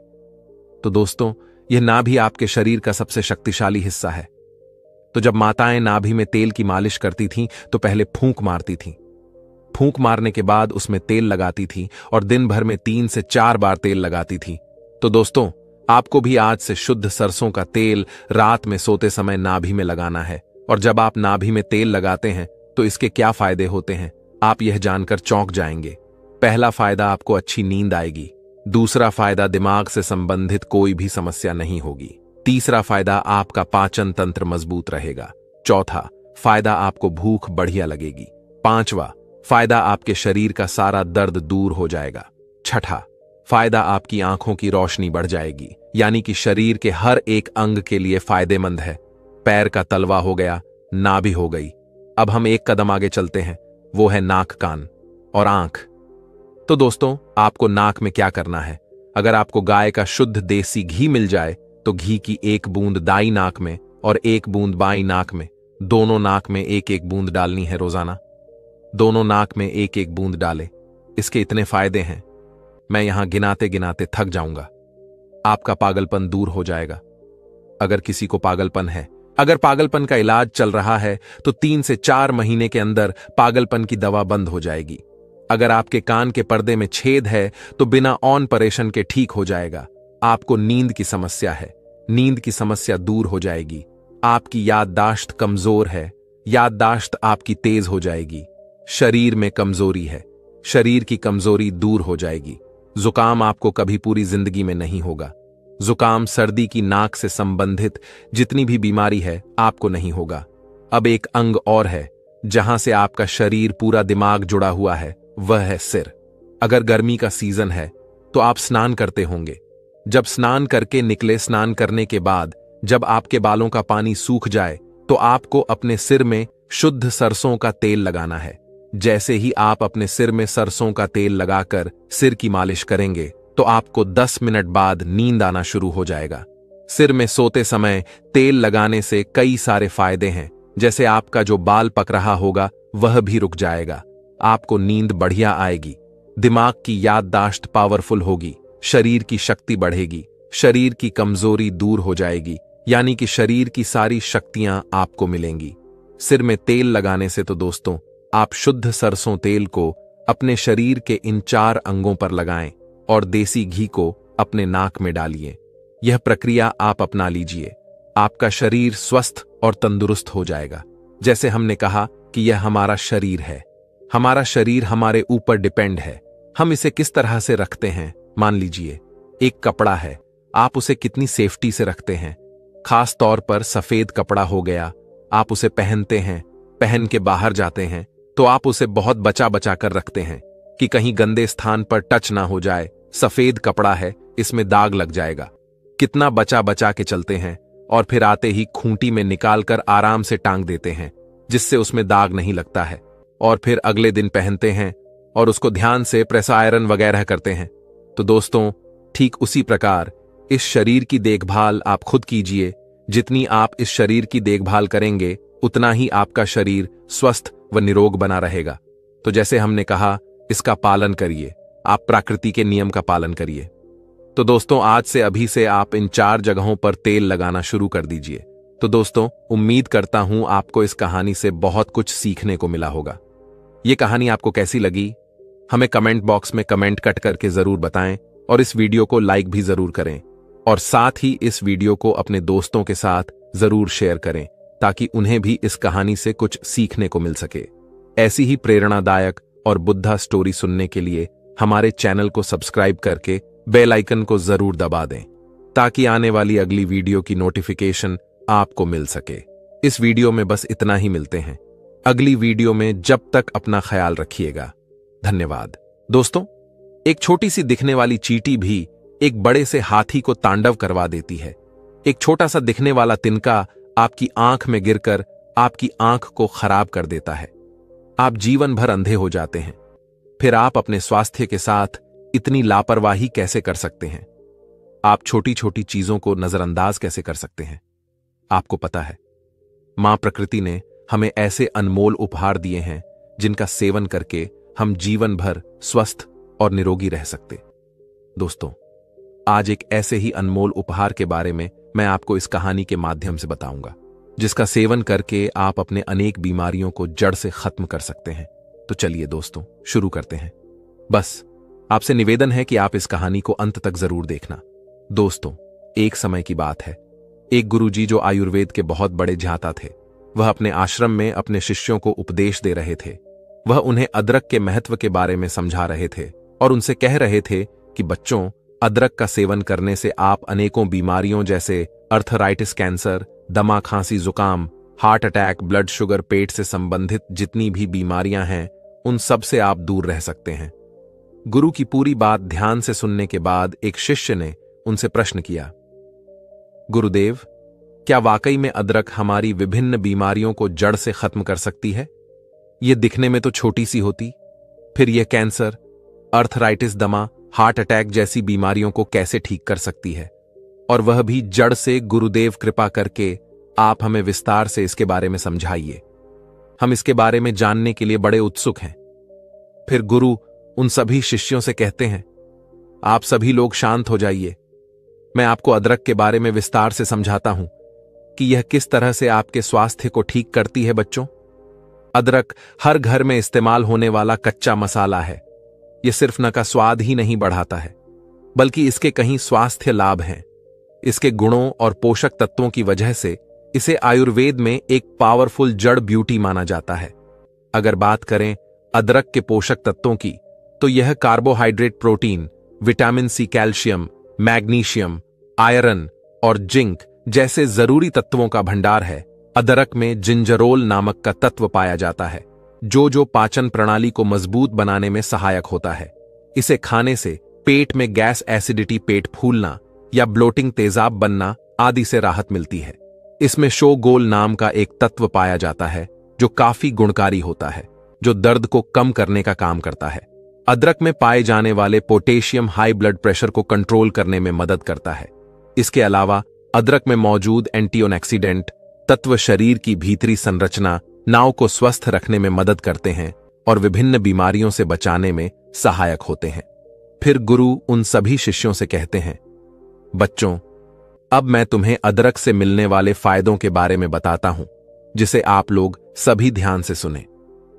तो दोस्तों, यह नाभि आपके शरीर का सबसे शक्तिशाली हिस्सा है। तो जब माताएं नाभि में तेल की मालिश करती थीं तो पहले फूंक मारती थीं। फूंक मारने के बाद उसमें तेल लगाती थीं और दिन भर में 3 से 4 बार तेल लगाती थीं। तो दोस्तों, आपको भी आज से शुद्ध सरसों का तेल रात में सोते समय नाभि में लगाना है। और जब आप नाभि में तेल लगाते हैं तो इसके क्या फायदे होते हैं, आप यह जानकर चौंक जाएंगे। पहला फायदा, आपको अच्छी नींद आएगी। दूसरा फायदा, दिमाग से संबंधित कोई भी समस्या नहीं होगी। तीसरा फायदा, आपका पाचन तंत्र मजबूत रहेगा। चौथा फायदा, आपको भूख बढ़िया लगेगी। पांचवा फायदा, आपके शरीर का सारा दर्द दूर हो जाएगा। छठा फायदा, आपकी आंखों की रोशनी बढ़ जाएगी, यानी कि शरीर के हर एक अंग के लिए फायदेमंद है। पैर का तलवा हो गया, नाभि हो गई। अब हम एक कदम आगे चलते हैं, वो है नाक, कान और आंख। तो दोस्तों, आपको नाक में क्या करना है? अगर आपको गाय का शुद्ध देसी घी मिल जाए तो घी की 1 बूंद दाई नाक में और 1 बूंद बाई नाक में, दोनों नाक में 1-1 बूंद डालनी है रोजाना। दोनों नाक में 1-1 बूंद डालें। इसके इतने फायदे हैं, मैं यहां गिनाते गिनाते थक जाऊंगा। आपका पागलपन दूर हो जाएगा। अगर किसी को पागलपन है, अगर पागलपन का इलाज चल रहा है तो 3 से 4 महीने के अंदर पागलपन की दवा बंद हो जाएगी। अगर आपके कान के पर्दे में छेद है तो बिना ऑपरेशन के ठीक हो जाएगा। आपको नींद की समस्या है, नींद की समस्या दूर हो जाएगी। आपकी याददाश्त कमजोर है, याददाश्त आपकी तेज हो जाएगी। शरीर में कमजोरी है, शरीर की कमजोरी दूर हो जाएगी। जुकाम आपको कभी पूरी जिंदगी में नहीं होगा। जुकाम, सर्दी की नाक से संबंधित जितनी भी बीमारी है आपको नहीं होगा। अब एक अंग और है जहां से आपका शरीर पूरा दिमाग जुड़ा हुआ है, वह है सिर। अगर गर्मी का सीजन है तो आप स्नान करते होंगे। जब स्नान करके निकले, स्नान करने के बाद जब आपके बालों का पानी सूख जाए तो आपको अपने सिर में शुद्ध सरसों का तेल लगाना है। जैसे ही आप अपने सिर में सरसों का तेल लगाकर सिर की मालिश करेंगे तो आपको 10 मिनट बाद नींद आना शुरू हो जाएगा। सिर में सोते समय तेल लगाने से कई सारे फायदे हैं, जैसे आपका जो बाल पक रहा होगा वह भी रुक जाएगा। आपको नींद बढ़िया आएगी, दिमाग की याददाश्त पावरफुल होगी, शरीर की शक्ति बढ़ेगी, शरीर की कमजोरी दूर हो जाएगी, यानी कि शरीर की सारी शक्तियां आपको मिलेंगी। सिर में तेल लगाने से तो दोस्तों, आप शुद्ध सरसों तेल को अपने शरीर के इन 4 अंगों पर लगाएं और देसी घी को अपने नाक में डालिए। यह प्रक्रिया आप अपना लीजिए, आपका शरीर स्वस्थ और तंदुरुस्त हो जाएगा। जैसे हमने कहा कि यह हमारा शरीर है, हमारा शरीर हमारे ऊपर डिपेंड है। हम इसे किस तरह से रखते हैं? मान लीजिए एक कपड़ा है, आप उसे कितनी सेफ्टी से रखते हैं। खास तौर पर सफेद कपड़ा हो गया, आप उसे पहनते हैं, पहन के बाहर जाते हैं तो आप उसे बहुत बचा बचा कर रखते हैं कि कहीं गंदे स्थान पर टच ना हो जाए। सफेद कपड़ा है, इसमें दाग लग जाएगा। कितना बचा बचा के चलते हैं और फिर आते ही खूंटी में निकालकर आराम से टांग देते हैं, जिससे उसमें दाग नहीं लगता है। और फिर अगले दिन पहनते हैं और उसको ध्यान से प्रेस आयरन वगैरह करते हैं। तो दोस्तों, ठीक उसी प्रकार इस शरीर की देखभाल आप खुद कीजिए। जितनी आप इस शरीर की देखभाल करेंगे उतना ही आपका शरीर स्वस्थ व निरोग बना रहेगा। तो जैसे हमने कहा, इसका पालन करिए, आप प्रकृति के नियम का पालन करिए। तो दोस्तों, आज से अभी से आप इन 4 जगहों पर तेल लगाना शुरू कर दीजिए। तो दोस्तों, उम्मीद करता हूं आपको इस कहानी से बहुत कुछ सीखने को मिला होगा। ये कहानी आपको कैसी लगी हमें कमेंट बॉक्स में कमेंट कट करके जरूर बताएं और इस वीडियो को लाइक भी जरूर करें और साथ ही इस वीडियो को अपने दोस्तों के साथ जरूर शेयर करें ताकि उन्हें भी इस कहानी से कुछ सीखने को मिल सके। ऐसी ही प्रेरणादायक और बुद्धा स्टोरी सुनने के लिए हमारे चैनल को सब्सक्राइब करके बेल आइकन को जरूर दबा दें ताकि आने वाली अगली वीडियो की नोटिफिकेशन आपको मिल सके। इस वीडियो में बस इतना ही, मिलते हैं अगली वीडियो में। जब तक अपना ख्याल रखिएगा। धन्यवाद। दोस्तों, एक छोटी सी दिखने वाली चींटी भी एक बड़े से हाथी को तांडव करवा देती है। एक छोटा सा दिखने वाला तिनका आपकी आंख में गिरकर आपकी आंख को खराब कर देता है। आप जीवन भर अंधे हो जाते हैं। फिर आप अपने स्वास्थ्य के साथ इतनी लापरवाही कैसे कर सकते हैं? आप छोटी छोटी चीजों को नजरअंदाज कैसे कर सकते हैं? आपको पता है, मां प्रकृति ने हमें ऐसे अनमोल उपहार दिए हैं जिनका सेवन करके हम जीवन भर स्वस्थ और निरोगी रह सकते। दोस्तों, आज एक ऐसे ही अनमोल उपहार के बारे में मैं आपको इस कहानी के माध्यम से बताऊंगा, जिसका सेवन करके आप अपने अनेक बीमारियों को जड़ से खत्म कर सकते हैं। तो चलिए दोस्तों, शुरू करते हैं। बस आपसे निवेदन है कि आप इस कहानी को अंत तक जरूर देखना। दोस्तों, एक समय की बात है, एक गुरुजी जो आयुर्वेद के बहुत बड़े ज्ञाता थे, वह अपने आश्रम में अपने शिष्यों को उपदेश दे रहे थे। वह उन्हें अदरक के महत्व के बारे में समझा रहे थे और उनसे कह रहे थे कि बच्चों, अदरक का सेवन करने से आप अनेकों बीमारियों जैसे अर्थराइटिस, कैंसर, दमा, खांसी, जुकाम, हार्ट अटैक, ब्लड शुगर, पेट से संबंधित जितनी भी बीमारियां हैं, उन सब से आप दूर रह सकते हैं। गुरु की पूरी बात ध्यान से सुनने के बाद एक शिष्य ने उनसे प्रश्न किया, गुरुदेव, क्या वाकई में अदरक हमारी विभिन्न बीमारियों को जड़ से खत्म कर सकती है? यह दिखने में तो छोटी सी होती, फिर यह कैंसर, अर्थराइटिस, दमा, हार्ट अटैक जैसी बीमारियों को कैसे ठीक कर सकती है? और वह भी जड़ से। गुरुदेव, कृपा करके आप हमें विस्तार से इसके बारे में समझाइए। हम इसके बारे में जानने के लिए बड़े उत्सुक हैं। फिर गुरु उन सभी शिष्यों से कहते हैं, आप सभी लोग शांत हो जाइए। मैं आपको अदरक के बारे में विस्तार से समझाता हूं कि यह किस तरह से आपके स्वास्थ्य को ठीक करती है। बच्चों, अदरक हर घर में इस्तेमाल होने वाला कच्चा मसाला है। यह सिर्फ न का स्वाद ही नहीं बढ़ाता है, बल्कि इसके कई स्वास्थ्य लाभ हैं। इसके गुणों और पोषक तत्वों की वजह से इसे आयुर्वेद में एक पावरफुल जड़ ब्यूटी माना जाता है। अगर बात करें अदरक के पोषक तत्वों की, तो यह carbohydrate, protein, vitamin C, calcium, magnesium, iron और जिंक जैसे जरूरी तत्वों का भंडार है। अदरक में जिंजरोल नामक का तत्व पाया जाता है, जो पाचन प्रणाली को मजबूत बनाने में सहायक होता है। इसे खाने से पेट में गैस, एसिडिटी, पेट फूलना या ब्लोटिंग, तेजाब बनना आदि से राहत मिलती है। इसमें शोगोल नाम का एक तत्व पाया जाता है जो काफी गुणकारी होता है, जो दर्द को कम करने का काम करता है। अदरक में पाए जाने वाले पोटेशियम हाई ब्लड प्रेशर को कंट्रोल करने में मदद करता है। इसके अलावा अदरक में मौजूद एंटीऑक्सीडेंट तत्व शरीर की भीतरी संरचना नाव को स्वस्थ रखने में मदद करते हैं और विभिन्न बीमारियों से बचाने में सहायक होते हैं। फिर गुरु उन सभी शिष्यों से कहते हैं, बच्चों, अब मैं तुम्हें अदरक से मिलने वाले फायदों के बारे में बताता हूं, जिसे आप लोग सभी ध्यान से सुने।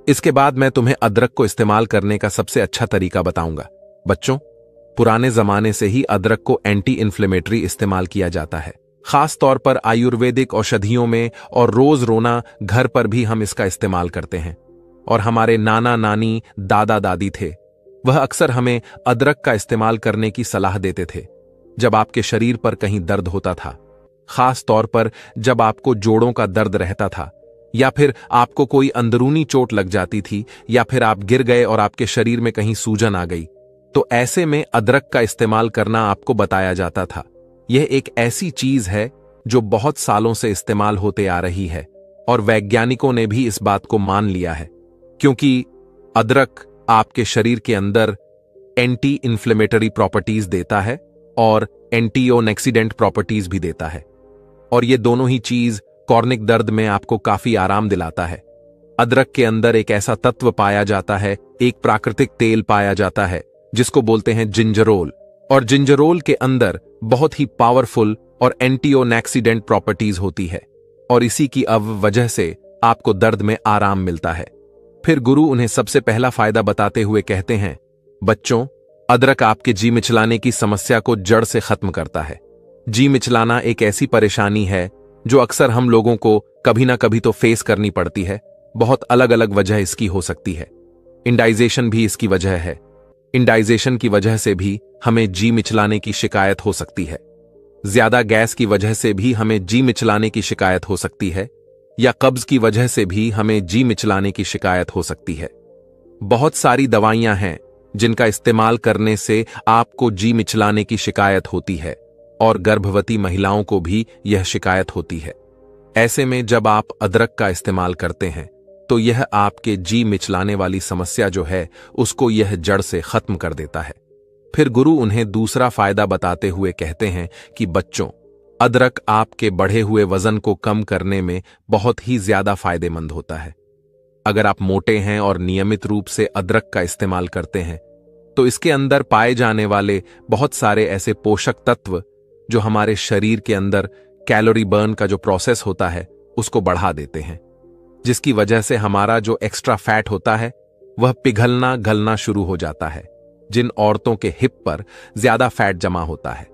इसके बाद मैं तुम्हें अदरक को इस्तेमाल करने का सबसे अच्छा तरीका बताऊंगा। बच्चों, पुराने जमाने से ही अदरक को एंटी इन्फ्लेमेटरी इस्तेमाल किया जाता है, खास तौर पर आयुर्वेदिक औषधियों में, और रोज रोना घर पर भी हम इसका इस्तेमाल करते हैं। और हमारे नाना नानी, दादा दादी थे, वह अक्सर हमें अदरक का इस्तेमाल करने की सलाह देते थे जब आपके शरीर पर कहीं दर्द होता था, खास तौर पर जब आपको जोड़ों का दर्द रहता था, या फिर आपको कोई अंदरूनी चोट लग जाती थी, या फिर आप गिर गए और आपके शरीर में कहीं सूजन आ गई। तो ऐसे में अदरक का इस्तेमाल करना आपको बताया जाता था। यह एक ऐसी चीज है जो बहुत सालों से इस्तेमाल होते आ रही है, और वैज्ञानिकों ने भी इस बात को मान लिया है, क्योंकि अदरक आपके शरीर के अंदर एंटी इन्फ्लेमेटरी प्रॉपर्टीज देता है और एंटीऑक्सीडेंट प्रॉपर्टीज भी देता है, और ये दोनों ही चीज कॉर्निक दर्द में आपको काफी आराम दिलाता है। अदरक के अंदर एक ऐसा तत्व पाया जाता है, एक प्राकृतिक तेल पाया जाता है जिसको बोलते हैं जिंजरोल, और जिंजरोल के अंदर बहुत ही पावरफुल और एंटीऑक्सीडेंट प्रॉपर्टीज होती है, और इसी की वजह से आपको दर्द में आराम मिलता है। फिर गुरु उन्हें सबसे पहला फायदा बताते हुए कहते हैं, बच्चों, अदरक आपके जी मिचलाने की समस्या को जड़ से खत्म करता है। जी मिचलाना एक ऐसी परेशानी है जो अक्सर हम लोगों को कभी ना कभी तो फेस करनी पड़ती है। बहुत अलग अलग वजह इसकी हो सकती है। इंडाइजेशन भी इसकी वजह है। इंडाइजेशन की वजह से भी हमें जी मिचलाने की शिकायत हो सकती है। ज्यादा गैस की वजह से भी हमें जी मिचलाने की शिकायत हो सकती है, या कब्ज की वजह से भी हमें जी मिचलाने की शिकायत हो सकती है। बहुत सारी दवाइयां हैं जिनका इस्तेमाल करने से आपको जी मिचलाने की शिकायत होती है, और गर्भवती महिलाओं को भी यह शिकायत होती है। ऐसे में जब आप अदरक का इस्तेमाल करते हैं तो यह आपके जी मिचलाने वाली समस्या जो है उसको यह जड़ से खत्म कर देता है। फिर गुरु उन्हें दूसरा फायदा बताते हुए कहते हैं कि बच्चों, अदरक आपके बढ़े हुए वजन को कम करने में बहुत ही ज्यादा फायदेमंद होता है। अगर आप मोटे हैं और नियमित रूप से अदरक का इस्तेमाल करते हैं तो इसके अंदर पाए जाने वाले बहुत सारे ऐसे पोषक तत्व जो हमारे शरीर के अंदर कैलोरी बर्न का जो प्रोसेस होता है उसको बढ़ा देते हैं, जिसकी वजह से हमारा जो एक्स्ट्रा फैट होता है वह पिघलना गलना शुरू हो जाता है। जिन औरतों के हिप पर ज्यादा फैट जमा होता है,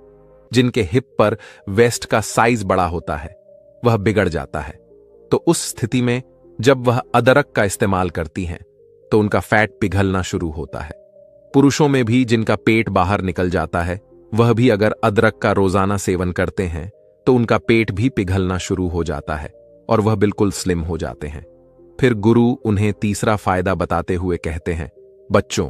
जिनके हिप पर वेस्ट का साइज बड़ा होता है, वह बिगड़ जाता है। तो उस स्थिति में जब वह अदरक का इस्तेमाल करती हैं तो उनका फैट पिघलना शुरू होता है। पुरुषों में भी जिनका पेट बाहर निकल जाता है, वह भी अगर अदरक का रोजाना सेवन करते हैं तो उनका पेट भी पिघलना शुरू हो जाता है और वह बिल्कुल स्लिम हो जाते हैं। फिर गुरु उन्हें तीसरा फायदा बताते हुए कहते हैं, बच्चों,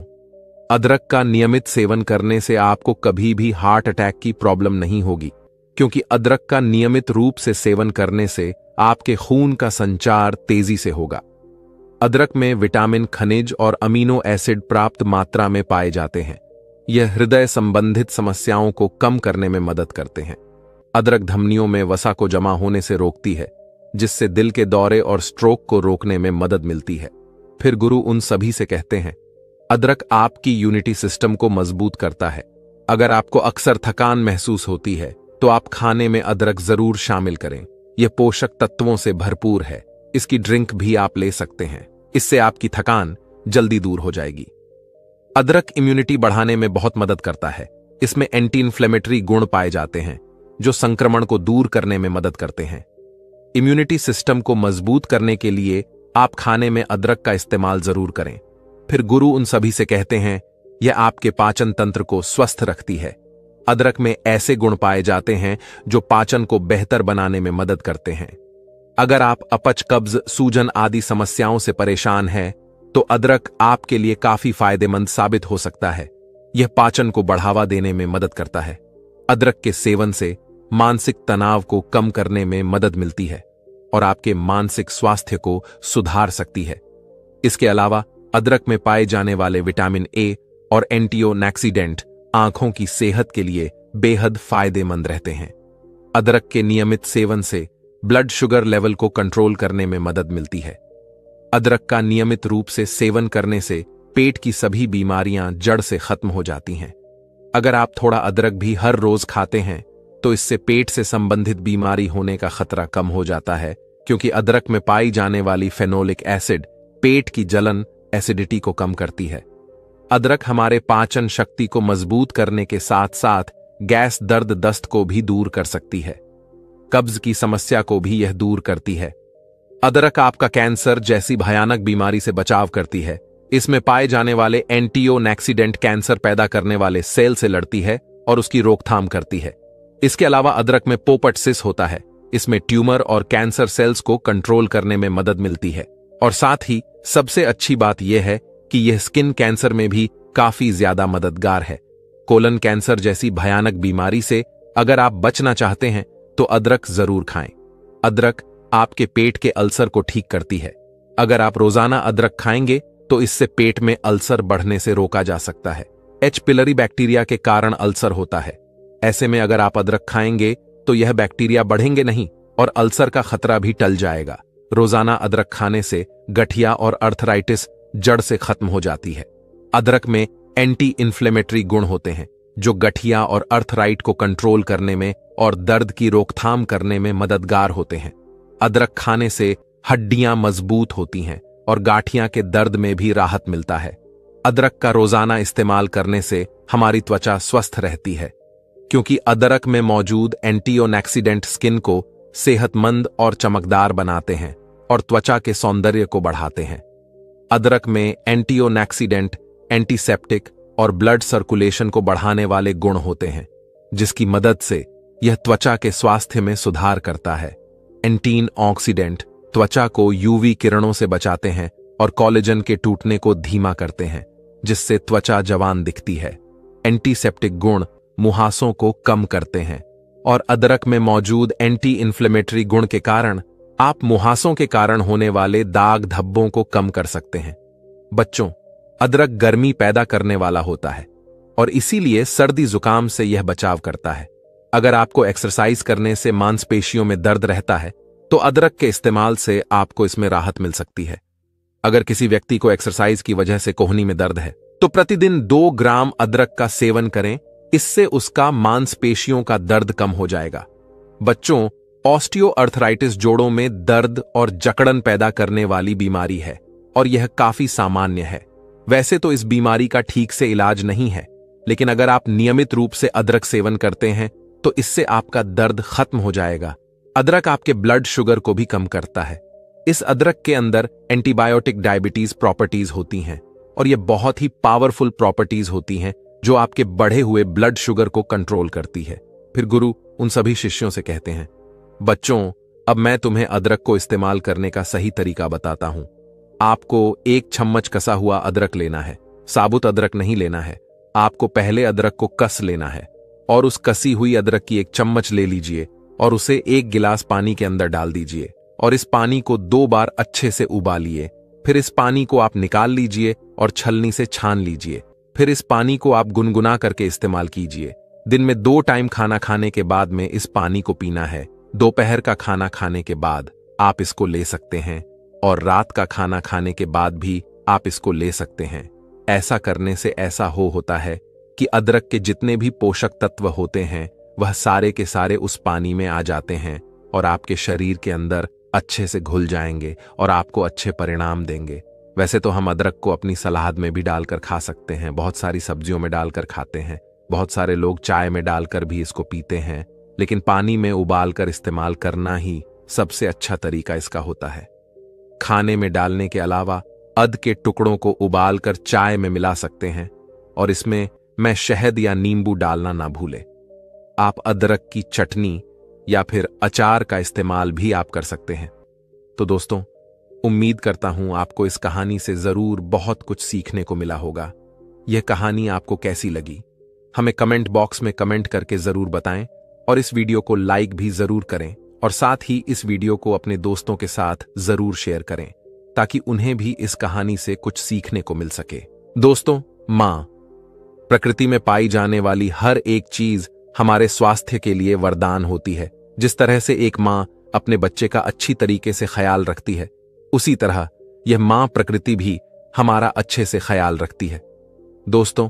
अदरक का नियमित सेवन करने से आपको कभी भी हार्ट अटैक की प्रॉब्लम नहीं होगी, क्योंकि अदरक का नियमित रूप से सेवन करने से आपके खून का संचार तेजी से होगा। अदरक में विटामिन, खनिज और अमीनो एसिड प्राप्त मात्रा में पाए जाते हैं। यह हृदय संबंधित समस्याओं को कम करने में मदद करते हैं। अदरक धमनियों में वसा को जमा होने से रोकती है, जिससे दिल के दौरे और स्ट्रोक को रोकने में मदद मिलती है। फिर गुरु उन सभी से कहते हैं, अदरक आपकी यूनिटी सिस्टम को मजबूत करता है। अगर आपको अक्सर थकान महसूस होती है तो आप खाने में अदरक जरूर शामिल करें। यह पोषक तत्वों से भरपूर है। इसकी ड्रिंक भी आप ले सकते हैं। इससे आपकी थकान जल्दी दूर हो जाएगी। अदरक इम्यूनिटी बढ़ाने में बहुत मदद करता है। इसमें एंटी इन्फ्लेमेटरी गुण पाए जाते हैं जो संक्रमण को दूर करने में मदद करते हैं। इम्यूनिटी सिस्टम को मजबूत करने के लिए आप खाने में अदरक का इस्तेमाल जरूर करें। फिर गुरु उन सभी से कहते हैं, यह आपके पाचन तंत्र को स्वस्थ रखती है। अदरक में ऐसे गुण पाए जाते हैं जो पाचन को बेहतर बनाने में मदद करते हैं। अगर आप अपच, कब्ज, सूजन आदि समस्याओं से परेशान हैं तो अदरक आपके लिए काफी फायदेमंद साबित हो सकता है। यह पाचन को बढ़ावा देने में मदद करता है। अदरक के सेवन से मानसिक तनाव को कम करने में मदद मिलती है और आपके मानसिक स्वास्थ्य को सुधार सकती है। इसके अलावा अदरक में पाए जाने वाले विटामिन ए और एंटीओक्सीडेंट आंखों की सेहत के लिए बेहद फायदेमंद रहते हैं। अदरक के नियमित सेवन से ब्लड शुगर लेवल को कंट्रोल करने में मदद मिलती है। अदरक का नियमित रूप से सेवन करने से पेट की सभी बीमारियां जड़ से खत्म हो जाती हैं। अगर आप थोड़ा अदरक भी हर रोज खाते हैं तो इससे पेट से संबंधित बीमारी होने का खतरा कम हो जाता है, क्योंकि अदरक में पाई जाने वाली फेनोलिक एसिड पेट की जलन, एसिडिटी को कम करती है। अदरक हमारे पाचन शक्ति को मजबूत करने के साथ साथ गैस, दर्द, दस्त को भी दूर कर सकती है। कब्ज की समस्या को भी यह दूर करती है। अदरक आपका कैंसर जैसी भयानक बीमारी से बचाव करती है। इसमें पाए जाने वाले एंटीओक्सीडेंट कैंसर पैदा करने वाले सेल से लड़ती है और उसकी रोकथाम करती है। इसके अलावा अदरक में पोपट सिस होता है। इसमें ट्यूमर और कैंसर सेल्स को कंट्रोल करने में मदद मिलती है। और साथ ही सबसे अच्छी बात यह है कि यह स्किन कैंसर में भी काफी ज्यादा मददगार है। कोलन कैंसर जैसी भयानक बीमारी से अगर आप बचना चाहते हैं तो अदरक जरूर खाएं। अदरक आपके पेट के अल्सर को ठीक करती है। अगर आप रोजाना अदरक खाएंगे तो इससे पेट में अल्सर बढ़ने से रोका जा सकता है। एच पिलरी बैक्टीरिया के कारण अल्सर होता है। ऐसे में अगर आप अदरक खाएंगे तो यह बैक्टीरिया बढ़ेंगे नहीं और अल्सर का खतरा भी टल जाएगा। रोजाना अदरक खाने से गठिया और अर्थराइटिस जड़ से खत्म हो जाती है। अदरक में एंटी इन्फ्लेमेटरी गुण होते हैं जो गठिया और अर्थराइट को कंट्रोल करने में और दर्द की रोकथाम करने में मददगार होते हैं। अदरक खाने से हड्डियां मजबूत होती हैं और गांठियां के दर्द में भी राहत मिलता है। अदरक का रोजाना इस्तेमाल करने से हमारी त्वचा स्वस्थ रहती है, क्योंकि अदरक में मौजूद एंटीओक्सीडेंट स्किन को सेहतमंद और चमकदार बनाते हैं और त्वचा के सौंदर्य को बढ़ाते हैं। अदरक में एंटीओक्सीडेंट, एंटीसेप्टिक और ब्लड सर्कुलेशन को बढ़ाने वाले गुण होते हैं, जिसकी मदद से यह त्वचा के स्वास्थ्य में सुधार करता है। एंटीऑक्सीडेंट त्वचा को यूवी किरणों से बचाते हैं और कोलेजन के टूटने को धीमा करते हैं, जिससे त्वचा जवान दिखती है। एंटीसेप्टिक गुण मुहासों को कम करते हैं और अदरक में मौजूद एंटी इन्फ्लेमेटरी गुण के कारण आप मुहासों के कारण होने वाले दाग धब्बों को कम कर सकते हैं। बच्चों, अदरक गर्मी पैदा करने वाला होता है और इसीलिए सर्दी जुकाम से यह बचाव करता है। अगर आपको एक्सरसाइज करने से मांसपेशियों में दर्द रहता है तो अदरक के इस्तेमाल से आपको इसमें राहत मिल सकती है। अगर किसी व्यक्ति को एक्सरसाइज की वजह से कोहनी में दर्द है तो प्रतिदिन 2 ग्राम अदरक का सेवन करें, इससे उसका मांसपेशियों का दर्द कम हो जाएगा। बच्चों, ऑस्टियोआर्थराइटिस जोड़ों में दर्द और जकड़न पैदा करने वाली बीमारी है और यह काफी सामान्य है। वैसे तो इस बीमारी का ठीक से इलाज नहीं है, लेकिन अगर आप नियमित रूप से अदरक सेवन करते हैं तो इससे आपका दर्द खत्म हो जाएगा। अदरक आपके ब्लड शुगर को भी कम करता है। इस अदरक के अंदर एंटीबायोटिक डायबिटीज प्रॉपर्टीज होती हैं और ये बहुत ही पावरफुल प्रॉपर्टीज होती हैं जो आपके बढ़े हुए ब्लड शुगर को कंट्रोल करती है। फिर गुरु उन सभी शिष्यों से कहते हैं, बच्चों, अब मैं तुम्हें अदरक को इस्तेमाल करने का सही तरीका बताता हूं। आपको 1 चम्मच कसा हुआ अदरक लेना है। साबुत अदरक नहीं लेना है। आपको पहले अदरक को कस लेना है और उस कसी हुई अदरक की 1 चम्मच ले लीजिए और उसे 1 गिलास पानी के अंदर डाल दीजिए और इस पानी को 2 बार अच्छे से उबालिए। फिर इस पानी को आप निकाल लीजिए और छलनी से छान लीजिए। फिर इस पानी को आप गुनगुना करके इस्तेमाल कीजिए। दिन में 2 टाइम खाना खाने के बाद में इस पानी को पीना है। दोपहर का खाना खाने के बाद आप इसको ले सकते हैं और रात का खाना खाने के बाद भी आप इसको ले सकते हैं। ऐसा करने से ऐसा होता है कि अदरक के जितने भी पोषक तत्व होते हैं वह सारे के सारे उस पानी में आ जाते हैं और आपके शरीर के अंदर अच्छे से घुल जाएंगे और आपको अच्छे परिणाम देंगे। वैसे तो हम अदरक को अपनी सलाद में भी डालकर खा सकते हैं, बहुत सारी सब्जियों में डालकर खाते हैं, बहुत सारे लोग चाय में डालकर भी इसको पीते हैं, लेकिन पानी में उबालकर इस्तेमाल करना ही सबसे अच्छा तरीका इसका होता है। खाने में डालने के अलावा अद के टुकड़ों को उबालकर चाय में मिला सकते हैं और इसमें मैं शहद या नींबू डालना ना भूलें। आप अदरक की चटनी या फिर अचार का इस्तेमाल भी आप कर सकते हैं। तो दोस्तों, उम्मीद करता हूं आपको इस कहानी से जरूर बहुत कुछ सीखने को मिला होगा। यह कहानी आपको कैसी लगी हमें कमेंट बॉक्स में कमेंट करके जरूर बताएं और इस वीडियो को लाइक भी जरूर करें और साथ ही इस वीडियो को अपने दोस्तों के साथ जरूर शेयर करें ताकि उन्हें भी इस कहानी से कुछ सीखने को मिल सके। दोस्तों, मां, प्रकृति में पाई जाने वाली हर एक चीज हमारे स्वास्थ्य के लिए वरदान होती है। जिस तरह से एक मां अपने बच्चे का अच्छी तरीके से ख्याल रखती है, उसी तरह यह मां प्रकृति भी हमारा अच्छे से ख्याल रखती है। दोस्तों,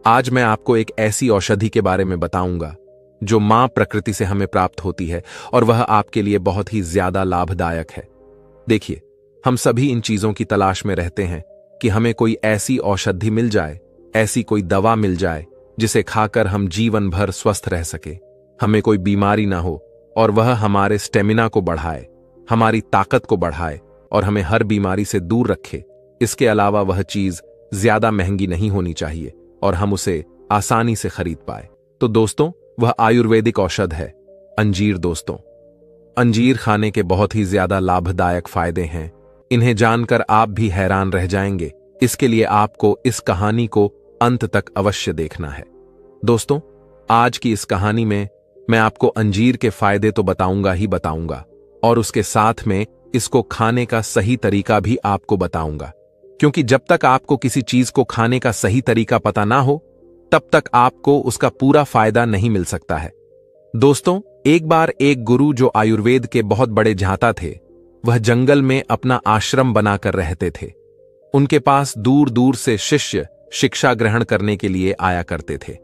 आज मैं आपको एक ऐसी औषधि के बारे में बताऊंगा जो मां प्रकृति से हमें प्राप्त होती है और वह आपके लिए बहुत ही ज्यादा लाभदायक है। देखिए, हम सभी इन चीजों की तलाश में रहते हैं कि हमें कोई ऐसी औषधि मिल जाए, ऐसी कोई दवा मिल जाए जिसे खाकर हम जीवन भर स्वस्थ रह सके, हमें कोई बीमारी ना हो और वह हमारे स्टेमिना को बढ़ाए, हमारी ताकत को बढ़ाए और हमें हर बीमारी से दूर रखे। इसके अलावा वह चीज ज्यादा महंगी नहीं होनी चाहिए और हम उसे आसानी से खरीद पाए। तो दोस्तों, वह आयुर्वेदिक औषध है अंजीर। दोस्तों, अंजीर खाने के बहुत ही ज्यादा लाभदायक फायदे हैं। इन्हें जानकर आप भी हैरान रह जाएंगे। इसके लिए आपको इस कहानी को अंत तक अवश्य देखना है। दोस्तों, आज की इस कहानी में मैं आपको अंजीर के फायदे तो बताऊंगा ही बताऊंगा और उसके साथ में इसको खाने का सही तरीका भी आपको बताऊंगा, क्योंकि जब तक आपको किसी चीज को खाने का सही तरीका पता ना हो तब तक आपको उसका पूरा फायदा नहीं मिल सकता है। दोस्तों, एक बार एक गुरु जो आयुर्वेद के बहुत बड़े झांता थे, वह जंगल में अपना आश्रम बनाकर रहते थे। उनके पास दूर दूर से शिष्य शिक्षा ग्रहण करने के लिए आया करते थे।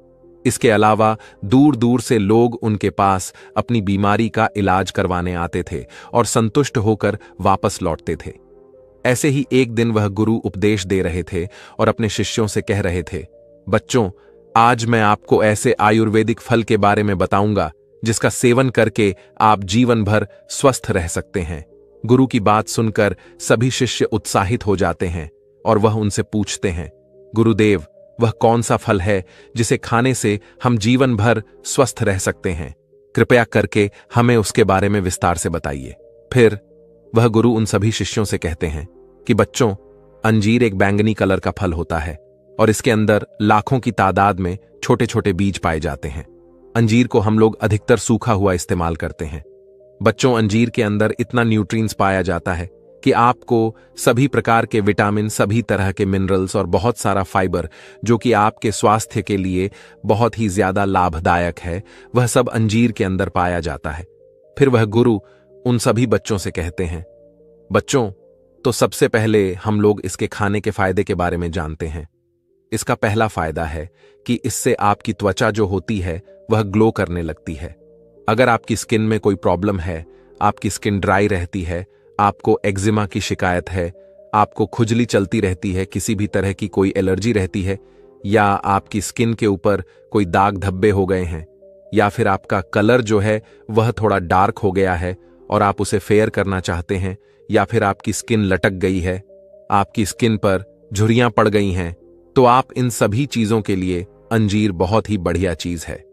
इसके अलावा दूर दूर से लोग उनके पास अपनी बीमारी का इलाज करवाने आते थे और संतुष्ट होकर वापस लौटते थे। ऐसे ही एक दिन वह गुरु उपदेश दे रहे थे और अपने शिष्यों से कह रहे थे, बच्चों, आज मैं आपको ऐसे आयुर्वेदिक फल के बारे में बताऊंगा जिसका सेवन करके आप जीवन भर स्वस्थ रह सकते हैं। गुरु की बात सुनकर सभी शिष्य उत्साहित हो जाते हैं और वह उनसे पूछते हैं, गुरुदेव, वह कौन सा फल है जिसे खाने से हम जीवन भर स्वस्थ रह सकते हैं? कृपया करके हमें उसके बारे में विस्तार से बताइए। फिर वह गुरु उन सभी शिष्यों से कहते हैं कि बच्चों, अंजीर एक बैंगनी कलर का फल होता है और इसके अंदर लाखों की तादाद में छोटे छोटे बीज पाए जाते हैं। अंजीर को हम लोग अधिकतर सूखा हुआ इस्तेमाल करते हैं। बच्चों, अंजीर के अंदर इतना न्यूट्रिएंट्स पाया जाता है कि आपको सभी प्रकार के विटामिन, सभी तरह के मिनरल्स और बहुत सारा फाइबर जो कि आपके स्वास्थ्य के लिए बहुत ही ज्यादा लाभदायक है, वह सब अंजीर के अंदर पाया जाता है। फिर वह गुरु उन सभी बच्चों से कहते हैं, बच्चों, तो सबसे पहले हम लोग इसके खाने के फायदे के बारे में जानते हैं। इसका पहला फायदा है कि इससे आपकी त्वचा जो होती है वह ग्लो करने लगती है। अगर आपकी स्किन में कोई प्रॉब्लम है, आपकी स्किन ड्राई रहती है, आपको एक्जिमा की शिकायत है, आपको खुजली चलती रहती है, किसी भी तरह की कोई एलर्जी रहती है, या आपकी स्किन के ऊपर कोई दाग धब्बे हो गए हैं, या फिर आपका कलर जो है वह थोड़ा डार्क हो गया है और आप उसे फेयर करना चाहते हैं, या फिर आपकी स्किन लटक गई है, आपकी स्किन पर झुर्रियां पड़ गई हैं, तो आप इन सभी चीजों के लिए अंजीर बहुत ही बढ़िया चीज है।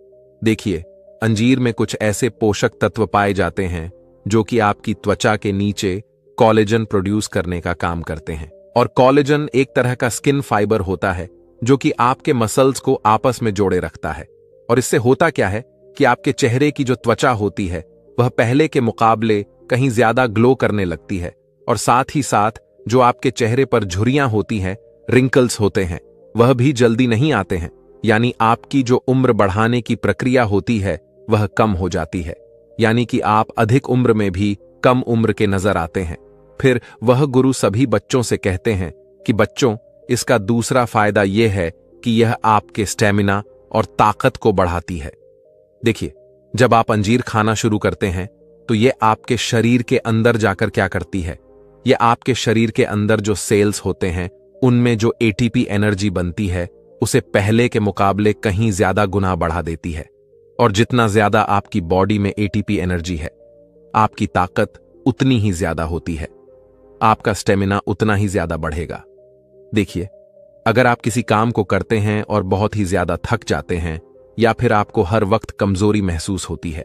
देखिए, अंजीर में कुछ ऐसे पोषक तत्व पाए जाते हैं जो कि आपकी त्वचा के नीचे कोलेजन प्रोड्यूस करने का काम करते हैं। और कोलेजन एक तरह का स्किन फाइबर होता है जो कि आपके मसल्स को आपस में जोड़े रखता है। और इससे होता क्या है कि आपके चेहरे की जो त्वचा होती है वह पहले के मुकाबले कहीं ज्यादा ग्लो करने लगती है, और साथ ही साथ जो आपके चेहरे पर झुर्रियां होती हैं, रिंकल्स होते हैं, वह भी जल्दी नहीं आते हैं। यानी आपकी जो उम्र बढ़ाने की प्रक्रिया होती है वह कम हो जाती है, यानी कि आप अधिक उम्र में भी कम उम्र के नजर आते हैं। फिर वह गुरु सभी बच्चों से कहते हैं कि बच्चों, इसका दूसरा फायदा यह है कि यह आपके स्टेमिना और ताकत को बढ़ाती है। देखिए, जब आप अंजीर खाना शुरू करते हैं तो यह आपके शरीर के अंदर जाकर क्या करती है, यह आपके शरीर के अंदर जो सेल्स होते हैं उनमें जो एटीपी एनर्जी बनती है उसे पहले के मुकाबले कहीं ज्यादा गुना बढ़ा देती है। और जितना ज्यादा आपकी बॉडी में एटीपी एनर्जी है, आपकी ताकत उतनी ही ज्यादा होती है, आपका स्टेमिना उतना ही ज्यादा बढ़ेगा। देखिए, अगर आप किसी काम को करते हैं और बहुत ही ज्यादा थक जाते हैं, या फिर आपको हर वक्त कमजोरी महसूस होती है,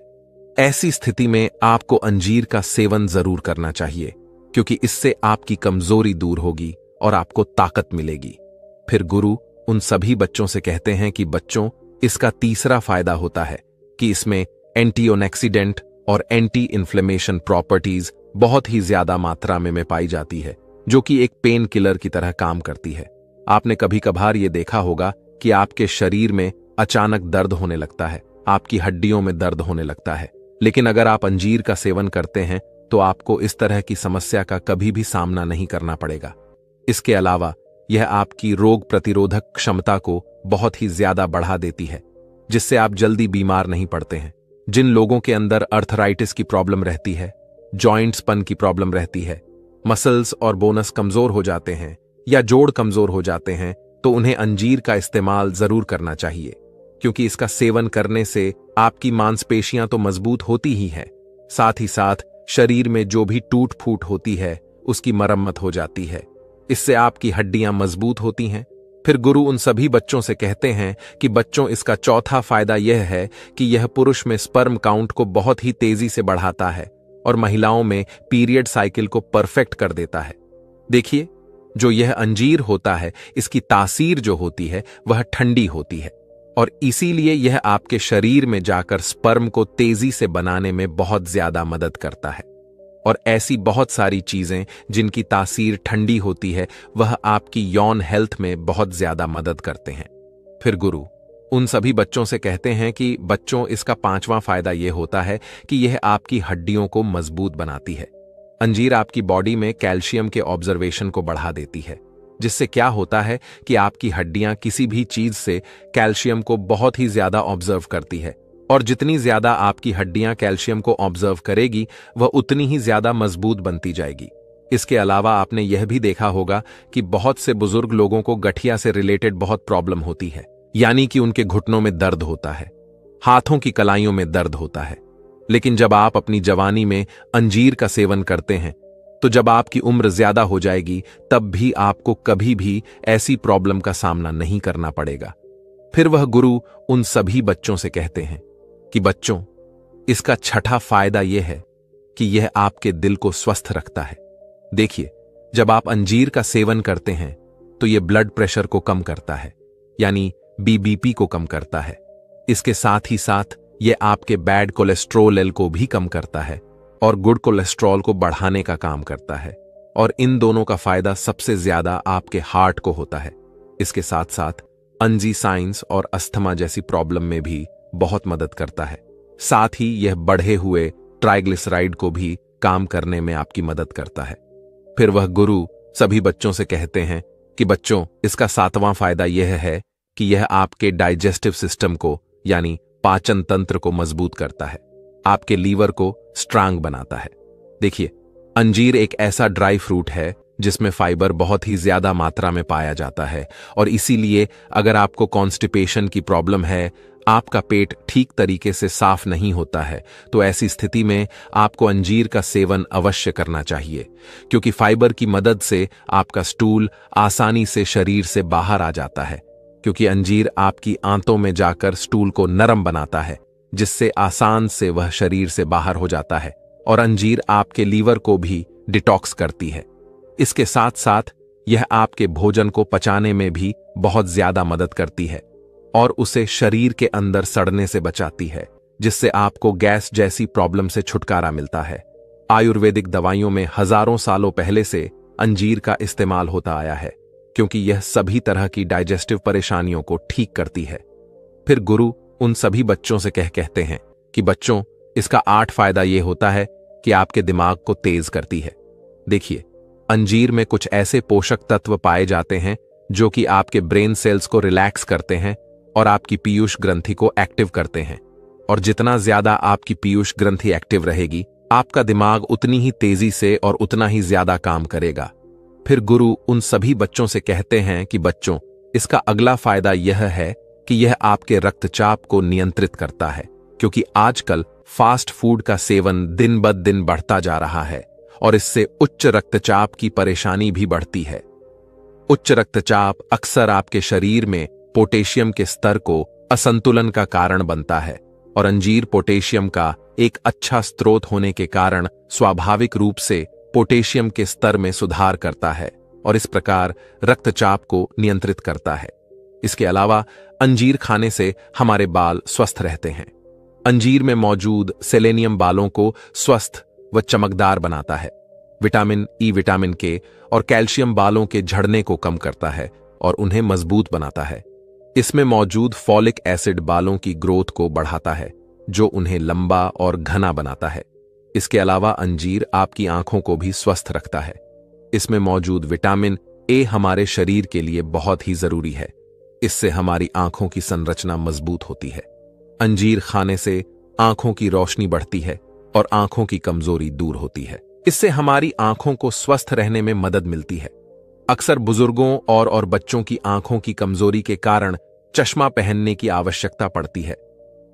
ऐसी स्थिति में आपको अंजीर का सेवन जरूर करना चाहिए, क्योंकि इससे आपकी कमजोरी दूर होगी और आपको ताकत मिलेगी। फिर गुरु उन सभी बच्चों से कहते हैं कि बच्चों, इसका तीसरा फायदा होता है कि इसमें एंटीऑक्सीडेंट और एंटी इन्फ्लेमेशन प्रॉपर्टीज बहुत ही ज्यादा मात्रा में पाई जाती है, जो कि एक पेन किलर की तरह काम करती है। आपने कभी कभार ये देखा होगा कि आपके शरीर में अचानक दर्द होने लगता है, आपकी हड्डियों में दर्द होने लगता है, लेकिन अगर आप अंजीर का सेवन करते हैं तो आपको इस तरह की समस्या का कभी भी सामना नहीं करना पड़ेगा। इसके अलावा यह आपकी रोग प्रतिरोधक क्षमता को बहुत ही ज्यादा बढ़ा देती है, जिससे आप जल्दी बीमार नहीं पड़ते हैं। जिन लोगों के अंदर अर्थराइटिस की प्रॉब्लम रहती है, जॉइंट्स पन की प्रॉब्लम रहती है, मसल्स और बोनस कमजोर हो जाते हैं या जोड़ कमजोर हो जाते हैं, तो उन्हें अंजीर का इस्तेमाल जरूर करना चाहिए, क्योंकि इसका सेवन करने से आपकी मांसपेशियां तो मजबूत होती ही हैं, साथ ही साथ शरीर में जो भी टूट फूट होती है उसकी मरम्मत हो जाती है। इससे आपकी हड्डियां मजबूत होती हैं। फिर गुरु उन सभी बच्चों से कहते हैं कि बच्चों, इसका चौथा फायदा यह है कि यह पुरुष में स्पर्म काउंट को बहुत ही तेजी से बढ़ाता है और महिलाओं में पीरियड साइकिल को परफेक्ट कर देता है। देखिए, जो यह अंजीर होता है, इसकी तासीर जो होती है वह ठंडी होती है, और इसीलिए यह आपके शरीर में जाकर स्पर्म को तेजी से बनाने में बहुत ज्यादा मदद करता है। और ऐसी बहुत सारी चीजें जिनकी तासीर ठंडी होती है, वह आपकी यौन हेल्थ में बहुत ज्यादा मदद करते हैं। फिर गुरु उन सभी बच्चों से कहते हैं कि बच्चों, इसका पांचवां फायदा यह होता है कि यह आपकी हड्डियों को मजबूत बनाती है। अंजीर आपकी बॉडी में कैल्शियम के ऑब्जर्वेशन को बढ़ा देती है, जिससे क्या होता है कि आपकी हड्डियां किसी भी चीज से कैल्शियम को बहुत ही ज्यादा ऑब्जर्व करती है, और जितनी ज्यादा आपकी हड्डियां कैल्शियम को ऑब्जर्व करेगी वह उतनी ही ज्यादा मजबूत बनती जाएगी। इसके अलावा आपने यह भी देखा होगा कि बहुत से बुजुर्ग लोगों को गठिया से रिलेटेड बहुत प्रॉब्लम होती है, यानी कि उनके घुटनों में दर्द होता है, हाथों की कलाइयों में दर्द होता है। लेकिन जब आप अपनी जवानी में अंजीर का सेवन करते हैं, तो जब आपकी उम्र ज्यादा हो जाएगी तब भी आपको कभी भी ऐसी प्रॉब्लम का सामना नहीं करना पड़ेगा। फिर वह गुरु उन सभी बच्चों से कहते हैं कि बच्चों, इसका छठा फायदा यह है कि यह आपके दिल को स्वस्थ रखता है। देखिए, जब आप अंजीर का सेवन करते हैं तो यह ब्लड प्रेशर को कम करता है, यानी बीबीपी को कम करता है। इसके साथ ही साथ यह आपके बैड कोलेस्ट्रोल को भी कम करता है और गुड कोलेस्ट्रॉल को बढ़ाने का काम करता है, और इन दोनों का फायदा सबसे ज्यादा आपके हार्ट को होता है। इसके साथ साथ एंजाइनास और अस्थमा जैसी प्रॉब्लम में भी बहुत मदद करता है। साथ ही यह बढ़े हुए ट्राइग्लिसराइड को भी काम करने में आपकी मदद करता है। फिर वह गुरु सभी बच्चों से कहते हैं कि बच्चों, इसका 7वां फायदा यह है कि यह आपके डाइजेस्टिव सिस्टम को यानी पाचन तंत्र को मजबूत करता है, आपके लीवर को स्ट्रांग बनाता है। देखिए, अंजीर एक ऐसा ड्राई फ्रूट है जिसमें फाइबर बहुत ही ज्यादा मात्रा में पाया जाता है, और इसीलिए अगर आपको कॉन्स्टिपेशन की प्रॉब्लम है, आपका पेट ठीक तरीके से साफ नहीं होता है, तो ऐसी स्थिति में आपको अंजीर का सेवन अवश्य करना चाहिए, क्योंकि फाइबर की मदद से आपका स्टूल आसानी से शरीर से बाहर आ जाता है, क्योंकि अंजीर आपकी आंतों में जाकर स्टूल को नरम बनाता है, जिससे आसान से वह शरीर से बाहर हो जाता है, और अंजीर आपके लीवर को भी डिटॉक्स करती है। इसके साथ साथ यह आपके भोजन को पचाने में भी बहुत ज्यादा मदद करती है और उसे शरीर के अंदर सड़ने से बचाती है, जिससे आपको गैस जैसी प्रॉब्लम से छुटकारा मिलता है। आयुर्वेदिक दवाइयों में हजारों सालों पहले से अंजीर का इस्तेमाल होता आया है, क्योंकि यह सभी तरह की डाइजेस्टिव परेशानियों को ठीक करती है। फिर गुरु उन सभी बच्चों से कहते हैं कि बच्चों, इसका 8 फायदा यह होता है कि आपके दिमाग को तेज करती है। देखिए, अंजीर में कुछ ऐसे पोषक तत्व पाए जाते हैं जो कि आपके ब्रेन सेल्स को रिलैक्स करते हैं और आपकी पीयूष ग्रंथि को एक्टिव करते हैं, और जितना ज्यादा आपकी पीयूष ग्रंथि एक्टिव रहेगी, आपका दिमाग उतनी ही तेजी से और उतना ही ज्यादा काम करेगा। फिर गुरु उन सभी बच्चों से कहते हैं कि बच्चों, इसका अगला फायदा यह है कि यह आपके रक्तचाप को नियंत्रित करता है, क्योंकि आजकल फास्ट फूड का सेवन दिन ब दिन बढ़ता जा रहा है और इससे उच्च रक्तचाप की परेशानी भी बढ़ती है। उच्च रक्तचाप अक्सर आपके शरीर में पोटेशियम के स्तर को असंतुलन का कारण बनता है, और अंजीर पोटेशियम का एक अच्छा स्रोत होने के कारण स्वाभाविक रूप से पोटेशियम के स्तर में सुधार करता है और इस प्रकार रक्तचाप को नियंत्रित करता है। इसके अलावा अंजीर खाने से हमारे बाल स्वस्थ रहते हैं। अंजीर में मौजूद सेलेनियम बालों को स्वस्थ व चमकदार बनाता है। विटामिन ई, विटामिन के और कैल्शियम बालों के झड़ने को कम करता है और उन्हें मजबूत बनाता है। इसमें मौजूद फॉलिक एसिड बालों की ग्रोथ को बढ़ाता है, जो उन्हें लंबा और घना बनाता है। इसके अलावा अंजीर आपकी आंखों को भी स्वस्थ रखता है। इसमें मौजूद विटामिन ए हमारे शरीर के लिए बहुत ही जरूरी है। इससे हमारी आंखों की संरचना मजबूत होती है। अंजीर खाने से आंखों की रोशनी बढ़ती है और आंखों की कमजोरी दूर होती है। इससे हमारी आंखों को स्वस्थ रहने में मदद मिलती है। अक्सर बुजुर्गों और बच्चों की आंखों की कमजोरी के कारण चश्मा पहनने की आवश्यकता पड़ती है।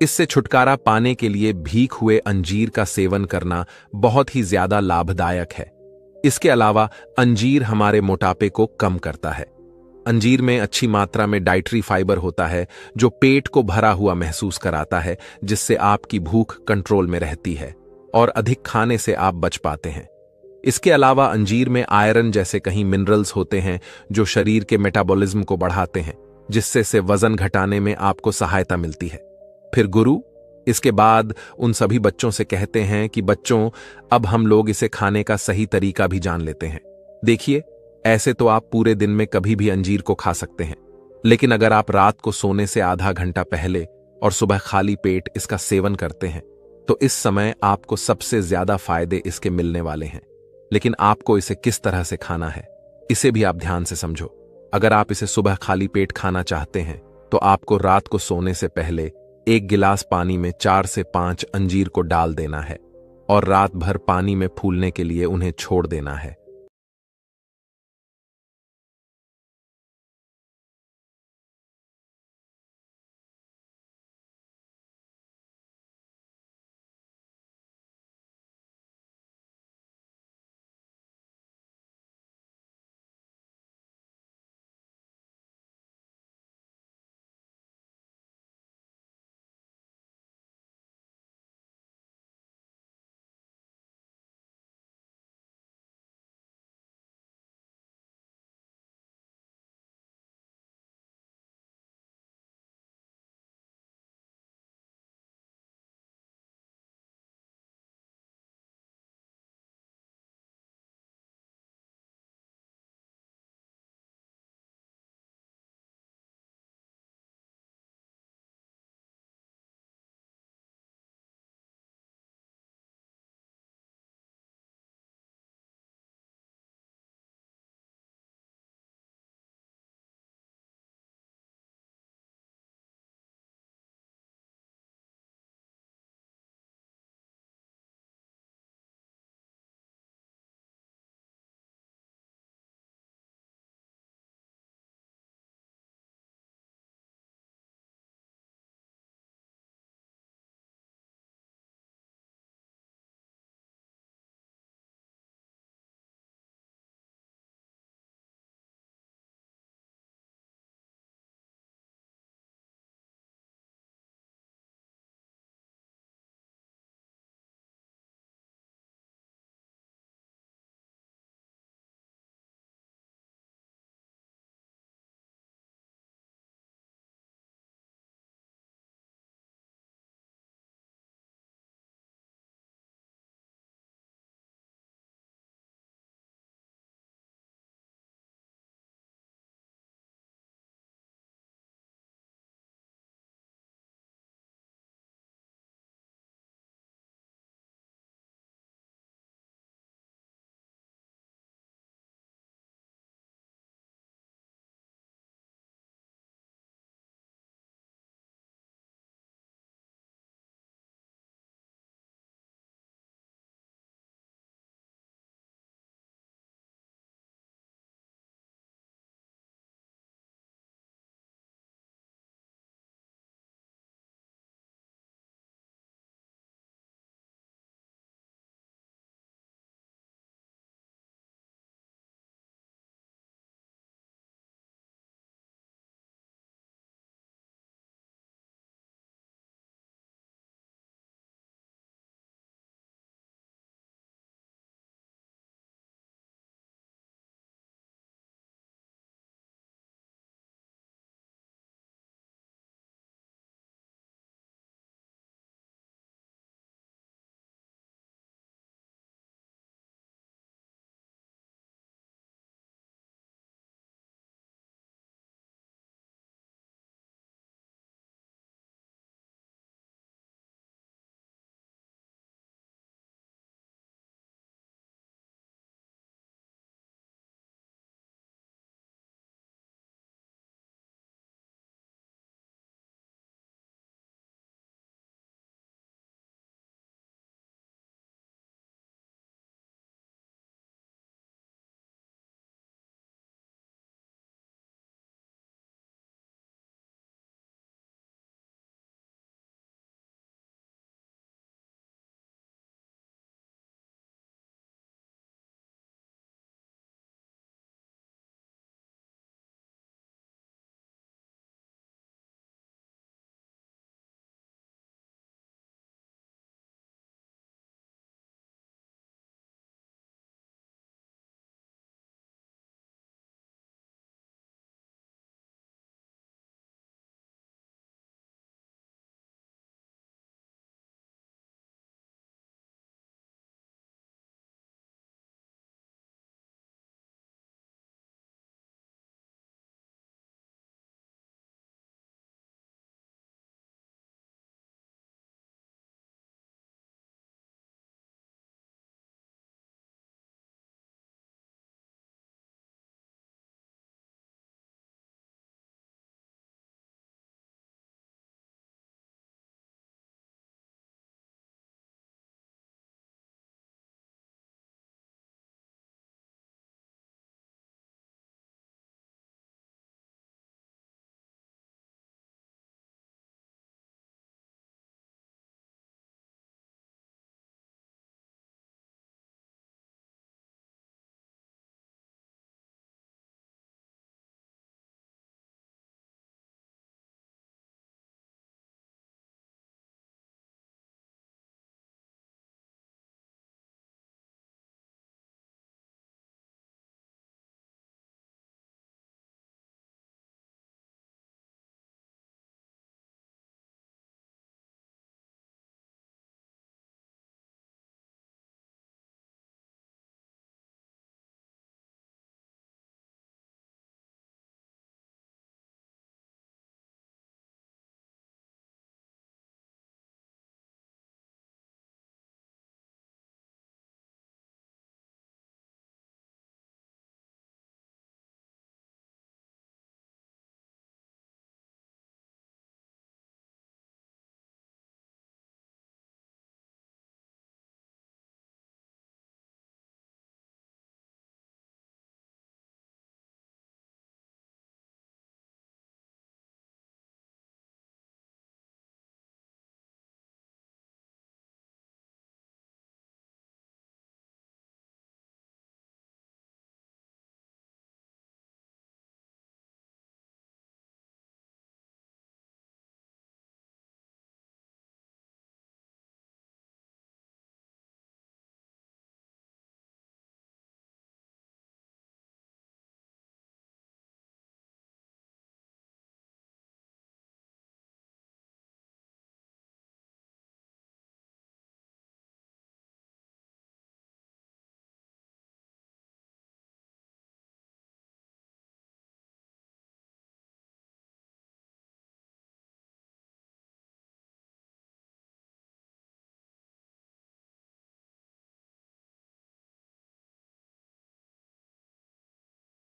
इससे छुटकारा पाने के लिए भीग हुए अंजीर का सेवन करना बहुत ही ज्यादा लाभदायक है। इसके अलावा अंजीर हमारे मोटापे को कम करता है। अंजीर में अच्छी मात्रा में डाइटरी फाइबर होता है, जो पेट को भरा हुआ महसूस कराता है, जिससे आपकी भूख कंट्रोल में रहती है और अधिक खाने से आप बच पाते हैं। इसके अलावा अंजीर में आयरन जैसे कई मिनरल्स होते हैं जो शरीर के मेटाबॉलिज्म को बढ़ाते हैं, जिससे से वजन घटाने में आपको सहायता मिलती है। फिर गुरु इसके बाद उन सभी बच्चों से कहते हैं कि बच्चों, अब हम लोग इसे खाने का सही तरीका भी जान लेते हैं। देखिए, ऐसे तो आप पूरे दिन में कभी भी अंजीर को खा सकते हैं, लेकिन अगर आप रात को सोने से आधा घंटा पहले और सुबह खाली पेट इसका सेवन करते हैं, तो इस समय आपको सबसे ज्यादा फायदे इसके मिलने वाले हैं। लेकिन आपको इसे किस तरह से खाना है, इसे भी आप ध्यान से समझो। अगर आप इसे सुबह खाली पेट खाना चाहते हैं, तो आपको रात को सोने से पहले 1 गिलास पानी में 4 से 5 अंजीर को डाल देना है और रात भर पानी में फूलने के लिए उन्हें छोड़ देना है।